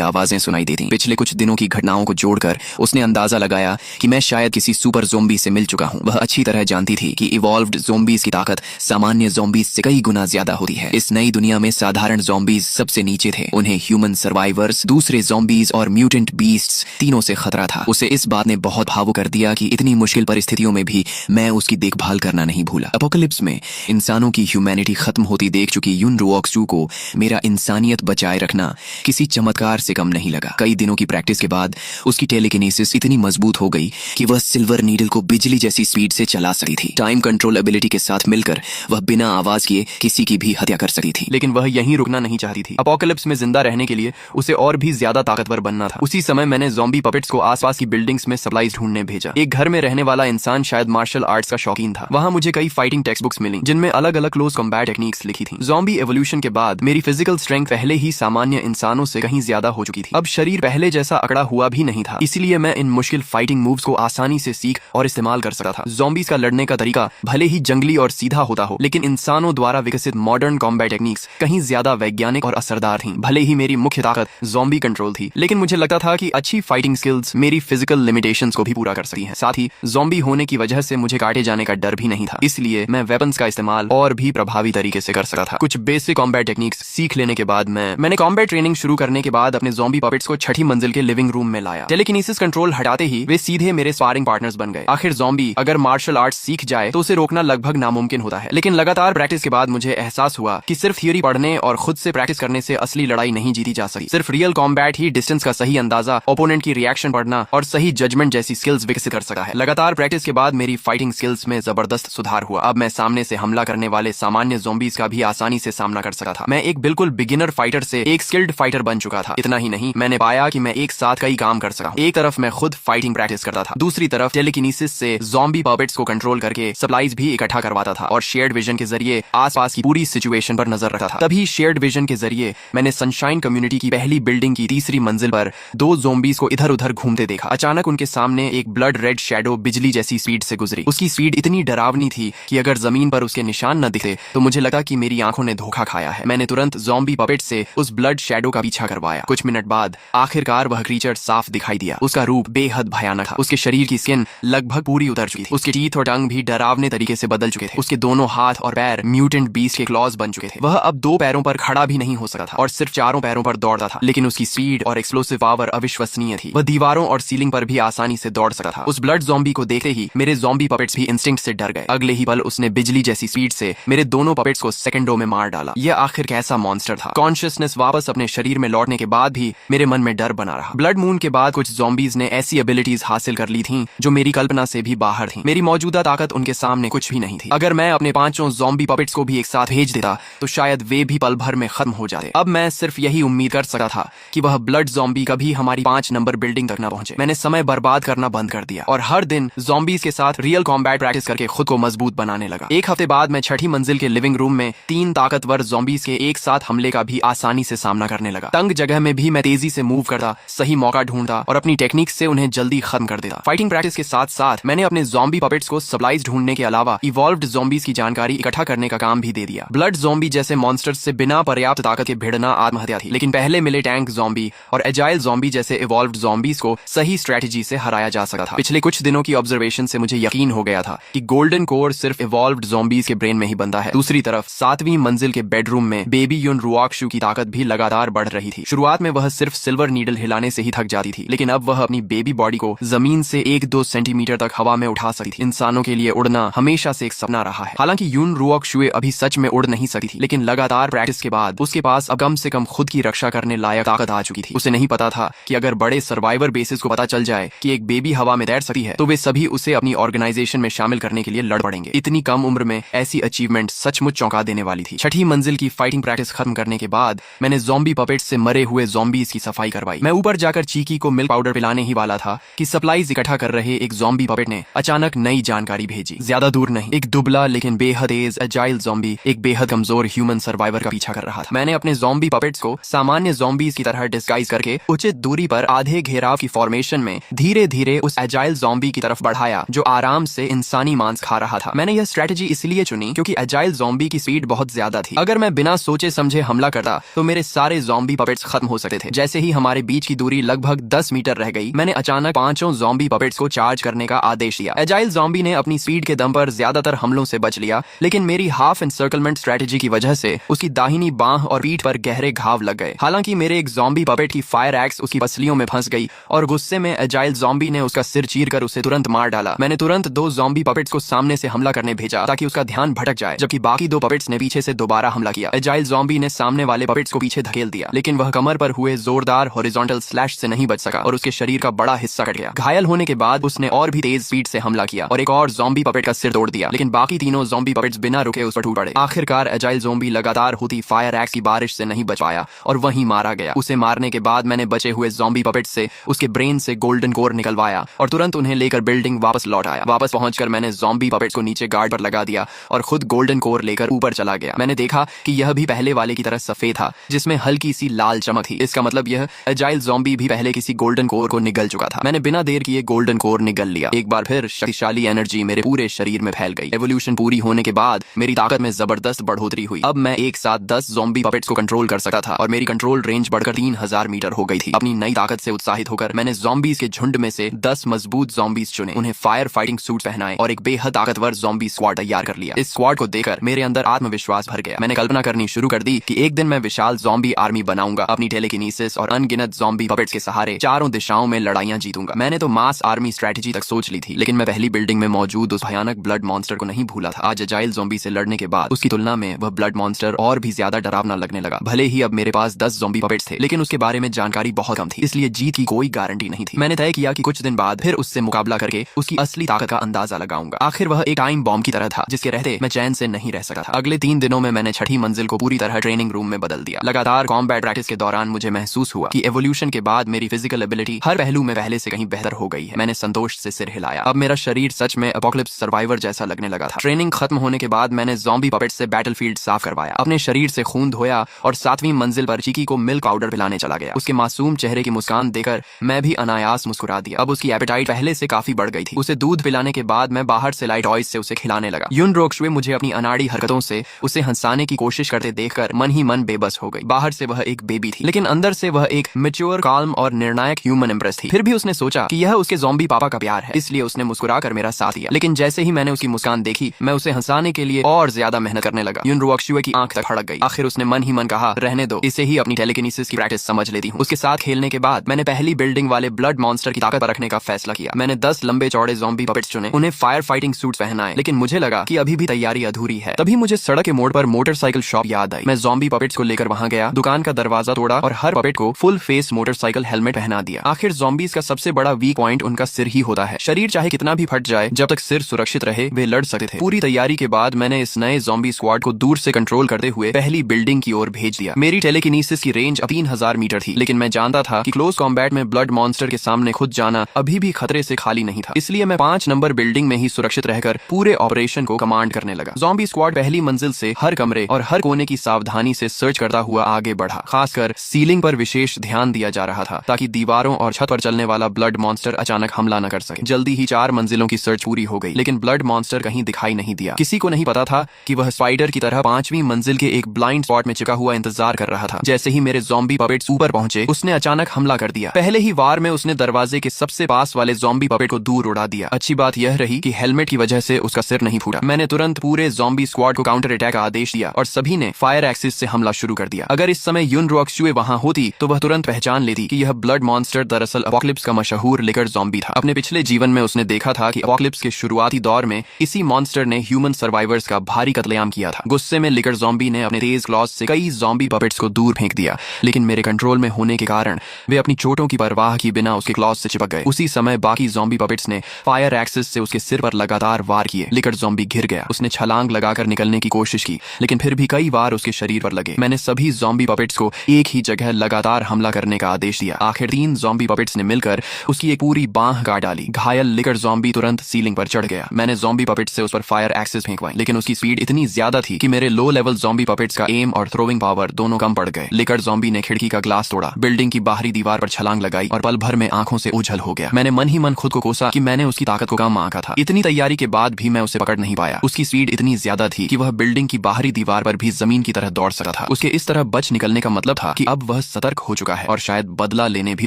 आवाजें सुनाई देती। पिछले कुछ दिनों की घटनाओं को जोड़कर उसने अंदाजा लगाया कि मैं शायद किसी सुपर ज़ोंबी से मिल चुका हूँ। वह अच्छी तरह जानती थी कि इवॉल्व्ड ज़ोंबीज की ताकत सामान्य ज़ोंबीज से कई गुना ज्यादा होती है। इस नई दुनिया में साधारण ज़ोंबीज सबसे नीचे थे। उन्हें ह्यूमन सर्वाइवर्स, दूसरे ज़ोंबीज और म्यूटेंट बीस्ट्स तीनों से खतरा था। उसे इस बात ने बहुत भावुक कर दिया कि इतनी मुश्किल परिस्थितियों में भी मैं उसकी देखभाल करना नहीं भूला। अपोकलिप्स में इंसानों की ह्यूमैनिटी खत्म होती देख चुकी युन रुओक्सू को मेरा इंसानियत बचाए रखना किसी चमत्कार से कम नहीं लगा। कई दिनों की प्रैक्टिस के बाद उसकी टेलीकिनेसिस इतनी मजबूत हो गई कि वह सिल्वर नीडल को बिजली जैसी स्पीड से चला सकती थी। टाइम कंट्रोल एबिलिटी के साथ मिलकर वह बिना आवाज किए किसी की भी हत्या कर सकती थी। लेकिन वह यहीं रुकना नहीं चाहती थी। अपोकलिप्स में जिंदा रहने के लिए उसे और भी ज्यादा ताकतवर बनना था। उसी समय मैंने ज़ॉम्बी पपेट्स को आसपास की बिल्डिंग्स में सप्लाईज ढूंढने भेजा। एक घर में रहने वाला इंसान शायद मार्शल आर्ट्स का शौकीन था। वहां मुझे कई फाइटिंग टेक्स्ट बुक्स मिली जिनमें अलग अलग क्लोज कॉम्बैट टेक्निक्स लिखी थी। ज़ॉम्बी एवोल्यूशन के बाद मेरी फिजिकल स्ट्रेंथ पहले ही सामान्य इंसानों से कहीं ज्यादा हो चुकी थी। अब शरीर पहले जैसा अकड़ा हुआ भी नहीं था, इसलिए मैं इन मुश्किल फाइटिंग मूव्स को आसानी से सीख और इस्तेमाल कर सकता था। ज़ॉम्बीज का लड़ने का तरीका भले ही जंगली और सीधा होता हो, लेकिन इंसानों द्वारा विकसित मॉडर्न कॉम्बैट टेक्निक्स कहीं ज्यादा वैज्ञानिक और असरदार थीं। भले ही मेरी मुख्य ताकत ज़ॉम्बी कंट्रोल थी, लेकिन मुझे लगता था कि अच्छी फाइटिंग स्किल्स मेरी फिजिकल लिमिटेशंस को भी पूरा कर सकती हैं। साथ ही ज़ॉम्बी होने की वजह से मुझे काटे जाने का डर भी नहीं था, इसलिए मैं वेपन्स का इस्तेमाल और भी प्रभावी तरीके से कर सकता था। कुछ बेसिक कॉम्बैट टेक्निक्स सीख लेने के बाद मैंने कॉम्बैट ट्रेनिंग शुरू करने के बाद अपने ज़ॉम्बी पपेट्स को छठी मंजिल के लिविंग रूम में लाया। टेलीकिनेसिस कंट्रोल हटाते ही वे सीधे मेरे स्पारिंग पार्टनर्स बन गए। आखिर ज़ॉम्बी अगर मार्शल आर्ट्स सीख जाए तो उसे रोकना लगभग नामुमकिन होता है। लेकिन लगातार प्रैक्टिस के बाद मुझे एहसास हुआ कि सिर्फ थियोरी पढ़ने और खुद से प्रैक्टिस करने से असली लड़ाई नहीं जीती जा सकती। सिर्फ रियल कॉम्बैट ही डिस्टेंस का सही अंदाजा, ओपोनेंट की रिएक्शन पढ़ना और सही जजमेंट जैसी स्किल्स विकसित कर सकता है। लगातार प्रैक्टिस के बाद मेरी फाइटिंग स्किल्स में जबरदस्त सुधार हुआ। अब मैं सामने से हमला करने वाले सामान्य ज़ॉम्बीज का भी आसानी से सामना कर सकता था। मैं एक बिल्कुल बिगिनर फाइटर से एक स्किल्ड फाइटर बन चुका था। इतना ही नहीं, मैंने पाया कि मैं एक साथ कई काम कर सका हूं। एक तरफ मैं खुद फाइटिंग प्रैक्टिस करता था, दूसरी तरफ टेलीकिनेसिस से ज़ॉम्बी पपेट्स को कंट्रोल करके सप्लाईज भी इकट्ठा करवाता था और शेयर्ड विजन के जरिए आसपास की पूरी सिचुएशन पर नजर रखता था। तभी शेयर्ड विजन के जरिए मैंने सनशाइन कम्युनिटी की पहली बिल्डिंग की तीसरी मंजिल पर दो ज़ॉम्बीज को इधर उधर घूमते देखा। अचानक उनके सामने एक ब्लड रेड शैडो बिजली जैसी स्पीड से गुजरी। उसकी स्पीड इतनी डरावनी थी कि अगर जमीन पर उसके निशान न दिखे तो मुझे लगा कि मेरी आंखों ने धोखा खाया है। मैंने तुरंत ज़ॉम्बी पपेट से उस ब्लड शैडो का पीछा करवाया। कुछ मिनट बाद आखिरकार वह क्रीचर साफ दिखाई दिया। उसका रूप बेहद भयानक था। उसके शरीर की स्किन लगभग पूरी उतर चुकी थी। उसके टीथ और टंग भी डरावने तरीके से बदल चुके थे। उसके दोनों हाथ और पैर म्यूटेंट बीस्ट के क्लॉज बन चुके थे। वह अब दो पैरों पर खड़ा भी नहीं हो सकता था और सिर्फ चारों पैरों पर दौड़ता था, लेकिन उसकी स्पीड और एक्सप्लोसिव पावर अविश्वसनीय थी। वह दीवारों और सीलिंग पर भी आसानी से दौड़ सकता था। उस ब्लड ज़ॉम्बी को देखते ही मेरे ज़ॉम्बी पपेट्स भी इंस्टिंक्ट से डर गए। अगले ही पल उसने बिजली जैसी स्पीड से मेरे दोनों पपेट्स को सेकंडों में मार डाला। यह आखिर कैसा मॉन्स्टर था। कॉन्शियसनेस वापस अपने शरीर में लौटने के बाद भी मेरे मन में डर बना रहा। ब्लड मून के बाद कुछ ज़ॉम्बीज ने ऐसी एबिलिटीज हासिल कर ली थीं जो मेरी कल्पना से भी बाहर थीं। मेरी मौजूदा ताकत उनके सामने कुछ भी नहीं थी। अगर मैं अपने पांचों ज़ॉम्बी पपेट्स को भी एक साथ भेज देता तो शायद वे भी पल भर में खत्म हो जाते। अब मैं सिर्फ यही उम्मीद कर सकता था कि वह ब्लड ज़ॉम्बी कभी हमारी 5 नंबर बिल्डिंग तक न पहुंचे। मैंने समय बर्बाद करना बंद कर दिया और हर दिन ज़ॉम्बीज के साथ रियल कॉम्बैट प्रैक्टिस करके खुद को मजबूत बनाने लगा। एक हफ्ते बाद मैं छठी मंजिल के लिविंग रूम में 3 ताकतवर ज़ॉम्बीज के एक साथ हमले का भी आसानी से सामना करने लगा। तंग जगह में भी मैं तेजी से मूव करता, सही मौका ढूंढता और अपनी टेक्निक से उन्हें जल्दी खत्म कर देता। फाइटिंग प्रैक्टिस के साथ साथ मैंने अपने ज़ॉम्बी पपेट्स को सप्लाईज ढूंढने के अलावा इवॉल्व्ड ज़ॉम्बीज की जानकारी इकट्ठा करने का काम भी दे दिया। ब्लड ज़ॉम्बी जैसे मॉन्स्टर्स से बिना पर्याप्त ताकत के भिड़ना आत्महत्या थी, लेकिन पहले मिले टैंक ज़ॉम्बी और एजाइल ज़ॉम्बी जैसे इवॉल्व्ड ज़ॉम्बीज को सही स्ट्रेटजी से हराया जा सकता था। पिछले कुछ दिनों की ऑब्जर्वेशन से मुझे यकीन हो गया था कि गोल्डन कोर सिर्फ इवॉल्व्ड ज़ॉम्बीज के ब्रेन में ही बनता है। दूसरी तरफ 7वीं मंजिल के बेडरूम में बेबी युन रुओक्सू की ताकत भी लगातार बढ़ रही थी। शुरुआत में वह सिर्फ सिल्वर नीडल हिलाने से ही थक जाती थी, लेकिन अब वह अपनी बेबी बॉडी को जमीन से 1-2 सेंटीमीटर तक हवा में उठा सकती थी। इंसानों के लिए उड़ना हमेशा से एक सपना रहा है। हालांकि युन रुओक्सू अभी सच में उड़ नहीं सकती थी, लेकिन लगातार प्रैक्टिस के बाद उसके पास अब कम से कम खुद की रक्षा करने लायक ताकत आ चुकी थी। उसे नहीं पता था कि अगर बड़े सर्वाइवर बेसिस को पता चल जाए कि एक बेबी हवा में तैर सकती है तो वे सभी उसे अपनी ऑर्गेनाइजेशन में शामिल करने के लिए लड़ पड़ेंगे। इतनी कम उम्र में ऐसी अचीवमेंट सचमुच चौंका देने वाली थी। छठी मंजिल की फाइटिंग प्रैक्टिस खत्म करने के बाद मैंने ज़ॉम्बी पपेट्स से मरे हुए ज़ॉम्बीज की सफाई करवाई। मैं ऊपर जाकर चीकी को मिल्क पाउडर पिलाने ही वाला था कि सप्लाईज इकट्ठा कर रहे एक ज़ॉम्बी पपेट ने अचानक नई जानकारी भेजी। ज्यादा दूर नहीं, एक दुबला लेकिन बेहद तेज एजाइल ज़ॉम्बी एक बेहद कमजोर ह्यूमन सर्वाइवर का पीछा कर रहा था। मैंने अपने ज़ॉम्बी पपेट्स को सामान्य ज़ॉम्बीज की तरह डिस्गाइज करके उचित दूरी पर आधे घेराव की फॉर्मेशन में धीरे धीरे उस एजाइल ज़ॉम्बी की तरफ बढ़ाया जो आराम से इंसानी मांस खा रहा था। मैंने यह स्ट्रेटजी इसलिए चुनी क्योंकि एजाइल ज़ॉम्बी की स्पीड बहुत ज्यादा ज्यादा थी। अगर मैं बिना सोचे समझे हमला करता तो मेरे सारे ज़ॉम्बी पपेट्स खत्म हो सकते थे। जैसे ही हमारे बीच की दूरी लगभग 10 मीटर रह गई, मैंने अचानक 5 ज़ॉम्बी पपेट्स को चार्ज करने का आदेश दिया। एजाइल ज़ॉम्बी ने अपनी स्पीड के दम पर ज्यादातर हमलों से बच लिया, लेकिन मेरी हाफ एनसर्कलमेंट स्ट्रेटेजी की वजह से उसकी दाहिनी बांह और पीठ पर गहरे घाव लग गए। हालांकि मेरे एक ज़ॉम्बी पपेट की फायर एक्स उसकी पसलियों में फंस गई और गुस्से में एजाइल ज़ॉम्बी ने उसका सिर चीरकर उसे तुरंत मार डाला। मैंने तुरंत 2 ज़ॉम्बी पपेट्स को सामने से हमला करने भेजा ताकि उसका ध्यान भटक जाए, जबकि बाकी 2 पपेट्स ने पीछे से दोबारा हमला किया। एजाइल ज़ॉम्बी ने सामने वाले पपेट्स को पीछे धकेल दिया, लेकिन वह कमर पर हुए जोरदार हॉरिजॉन्टल स्लैश से नहीं बच सका और उसके शरीर का बड़ा हिस्सा कट गया। घायल होने के बाद उसने और भी तेज स्पीड से हमला किया और एक और ज़ॉम्बी पपेट का सिर तोड़ दिया, लेकिन बाकी तीनों ज़ॉम्बी पपेट्स बिना रुके उस पर टूट पड़े। आखिरकार एजाइल ज़ॉम्बी लगातार होती फायर एक्स की बारिश से नहीं बच पाया और वहीं मारा गया। उसे मारने के बाद मैंने बचे हुए ज़ॉम्बी पपेट्स से उसके ब्रेन से गोल्डन कोर निकलवाया और तुरंत उन्हें लेकर बिल्डिंग वापस लौट आया। वापस पहुंचकर मैंने ज़ॉम्बी पपेट्स को नीचे गार्ड पर लगा दिया और खुद गोल्डन कोर लेकर ऊपर चला गया। मैंने देखा कि यह भी पहले वाले की तरह सफेद था, जिसमें हल्की सी लाल चमक थी। इसका मतलब यह एजाइल ज़ॉम्बी भी पहले किसी गोल्डन कोर को निगल चुका था। मैंने बिना देर किए गोल्डन कोर निगल लिया। एक बार फिर शक्तिशाली एनर्जी मेरे पूरे शरीर में फैल गई। एवोल्यूशन पूरी होने के बाद मेरी ताकत में जबरदस्त बढ़ोतरी हुई। अब मैं एक साथ 10 ज़ॉम्बी पपेट्स को कंट्रोल कर सकता था और मेरी कंट्रोल रेंज बढ़कर 3000 मीटर हो गई थी। अपनी नई ताकत से उत्साहित होकर मैंने ज़ॉम्बीज के झुंड में से 10 मजबूत ज़ॉम्बीज चुने, उन्हें फायर फाइटिंग सूट पहनाए और एक बेहद ताकतवर ज़ॉम्बी स्क्वाड तैयार कर लिया। इस स्क्वाड को देखकर मेरे अंदर आत्मविश्वास भर गया। मैंने कल्पना करनी शुरू कर दी कि एक दिन मैं विशाल ज़ॉम्बी आर्मी बनाऊंगा। अपनी टेलेकिनेसिस और अनगिनत ज़ॉम्बी पपेट्स के सहारे चारों दिशाओं में लड़ाइयां जीतूंगा। मैंने तो मास आर्मी स्ट्रेटेजी तक सोच ली थी, लेकिन मैं पहली बिल्डिंग में मौजूद उस भयानक ब्लड मॉन्स्टर को नहीं भूला था। आज एजाइल ज़ॉम्बी से लड़ने के बाद उसकी तुलना में वह ब्लड मॉन्स्टर और भी ज्यादा डरावना लगने लगा। भले ही अब मेरे पास 10 ज़ॉम्बी पपेट्स थे, लेकिन उसके बारे में जानकारी बहुत कम थी, इसलिए जीत की कोई गारंटी नहीं थी। मैंने तय किया कि कुछ दिन बाद फिर उससे मुकाबला करके उसकी असली ताकत का अंदाजा लगाऊंगा। आखिर वह एक टाइम बॉम्ब की तरह था, जिसके रहते मैं चैन से नहीं रह सकता था। अगले 3 दिनों में मैंने 6ठी मंजिल को पूरी तरह ट्रेनिंग रूम में बदल दिया। लगातार कॉम्बैट प्रैक्टिस के दौरान मुझे महसूस हुआ कि एवोल्यूशन के बाद मेरी फिजिकल एबिलिटी हर पहलू में पहले से कहीं बेहतर हो गई है। मैंने संतोष से सिर हिलाया। अब मेरा शरीर सच में एपोकलिप्स सर्वाइवर जैसा लगने लगा था। ट्रेनिंग खत्म होने के बाद मैंने ज़ॉम्बी पपेट से बैटलफील्ड साफ करवाया, अपने शरीर से खून धोया और 7वीं मंजिल पर चिकी को मिल्क पाउडर पिलाने चला गया। उसके मासूम चेहरे की मुस्कान देखकर मैं भी अनायास मुस्कुरा दिया। अब उसकी एपेटाइट पहले से काफी बढ़ गई थी। उसे दूध पिलाने के बाद मैं बाहर से लाई टॉयज से उसे खिलाने लगा। युन रोक्शुए मुझे अपनी अनाड़ी हरकतों से उसे हंसाने की कोशिश करते देखकर मन ही मन बेबस हो गई। बाहर से वह एक बेबी थी, लेकिन अंदर से वह एक मैच्योर, काल्म और निर्णायक ह्यूमन एम्प्रेस थी। फिर भी उसने सोचा कि यह उसके ज़ॉम्बी पापा का प्यार है, इसलिए उसने मुस्कुराकर मेरा साथ दिया। लेकिन जैसे ही मैंने उसकी मुस्कान देखी, मैं उसे हंसाने के लिए और ज्यादा मेहनत करने लगा। युन रोक्शुए की आंख तक फड़क गई। आखिर उसने मन ही मन कहा, रहने दो, इसे ही अपनी टेलेकिनेसिस की प्रैक्टिस समझ लेती हूँ। उसके साथ खेलने के बाद मैंने पहली बिल्डिंग वाले ब्लड मॉन्स्टर की ताकत परखने का फैसला किया। मैंने 10 लंबे चौड़े ज़ॉम्बी पपेट्स चुने, उन्हें फायर फाइटिंग सूट्स पहनाए, लेकिन मुझे लगा कि अभी भी तैयारी अधूरी है। तभी मुझे सड़क के मोड़ पर मोटरसाइकिल शॉप याद आई। मैं ज़ॉम्बी पपेट्स को लेकर वहां गया, दुकान का दरवाजा तोड़ा और हर पपेट को फुल फेस मोटरसाइकिल हेलमेट पहना दिया। आखिर ज़ॉम्बीज का सबसे बड़ा वीक पॉइंट उनका सिर ही होता है। शरीर चाहे कितना भी फट जाए, जब तक सिर सुरक्षित रहे वे लड़ सकते थे। पूरी तैयारी के बाद मैंने इस नए ज़ॉम्बी स्क्वाड को दूर से कंट्रोल करते हुए पहली बिल्डिंग की ओर भेज दिया। मेरी टेलेकिनेसिस की रेंज 3000 मीटर थी, लेकिन मैं जानता था कि क्लोज कॉम्बैट में ब्लड मॉन्स्टर के सामने खुद जाना अभी भी खतरे से खाली नहीं था। इसलिए मैं 5 नंबर बिल्डिंग में ही सुरक्षित रहकर पूरे ऑपरेशन को कमांड करने लगा। ज़ॉम्बी स्क्वाड पहली मंजिल से हर कमरे और हर कोने की सावधानी से सर्च करता हुआ आगे बढ़ा। खासकर सीलिंग पर विशेष ध्यान दिया जा रहा था, ताकि दीवारों और छत पर चलने वाला ब्लड मॉन्स्टर अचानक हमला न कर सके। जल्दी ही 4 मंजिलों की सर्च पूरी हो गई, लेकिन ब्लड मॉन्स्टर कहीं दिखाई नहीं दिया। किसी को नहीं पता था कि वह स्पाइडर की तरह 5वीं मंजिल के एक ब्लाइंड स्पॉट में चिपका हुआ इंतजार कर रहा था। जैसे ही मेरे ज़ॉम्बी पपेट्स ऊपर पहुंचे, उसने अचानक हमला कर दिया। पहले ही वार में उसने दरवाजे के सबसे पास वाले ज़ॉम्बी पपेट को दूर उड़ा दिया। अच्छी बात यह रही कि हेलमेट की वजह से उसका सिर नहीं फूटा। मैंने तुरंत पूरे ज़ॉम्बी स्क्वाड को काउंटर अटैक का आदेश दिया और सभी ने फायर एक्सिस से हमला शुरू कर दिया। अगर इस समय युन रोक्शुए वहां होती तो वह तुरंत पहचान लेती कि यह ब्लड मॉन्स्टर दरअसल एपोकलिप्स का मशहूर लिकर ज़ॉम्बी था। अपने पिछले जीवन में उसने देखा था कि एपोकलिप्स के शुरुआती दौर में इसी मॉन्स्टर ने ह्यूमन सर्वाइवर्स का भारी कत्लेआम किया था। गुस्से में लिकर ज़ॉम्बी ने अपने तेज क्लॉज से कई ज़ॉम्बी पपेट्स को दूर फेंक दिया, लेकिन मेरे कंट्रोल में होने के कारण वे अपनी चोटों की परवाह किए बिना उसके क्लॉज से चिपक गए। उसी समय बाकी ज़ॉम्बी पपेट्स ने फायर एक्सिस से उसके सिर पर लगातार वार किए। लिकर ज़ॉम्बी गिर गया। उसने छलांग लगाकर निकलने की कोशिश की, लेकिन फिर भी कई बार उसके शरीर पर लगे। मैंने सभी ज़ॉम्बी पपेट्स को एक ही जगह लगातार हमला करने का आदेश दिया। आखिर 3 ज़ॉम्बी पपेट्स ने मिलकर उसकी एक पूरी बांह काट डाली। घायल लिकर ज़ॉम्बी तुरंत सीलिंग पर चढ़ गया। मैंने ज़ॉम्बी पपेट्स से उस पर फायर एक्सिस फेंकवाई, लेकिन उसकी स्पीड इतनी ज्यादा थी कि मेरे लो लेवल ज़ॉम्बी पपेट्स का एम और थ्रोइंग पावर दोनों कम पड़ गए। लिकर ज़ॉम्बी ने खिड़की का ग्लास तोड़ा, बिल्डिंग की बाहरी दीवार पर छलांग लगाई और पल भर में आंखों से ओझल हो गया। मैंने मन ही मन खुद को कोसा कि मैंने उसकी ताकत को कम आंका था। इतनी तैयारी के बाद भी मैं उसे पकड़ नहीं पाया। उसकी स्पीड इतनी ज्यादा थी कि वह बिल्डिंग की बाहरी बाहरी दीवार पर भी जमीन की तरह दौड़ सकता था। उसके इस तरह बच निकलने का मतलब था कि अब वह सतर्क हो चुका है और शायद बदला लेने भी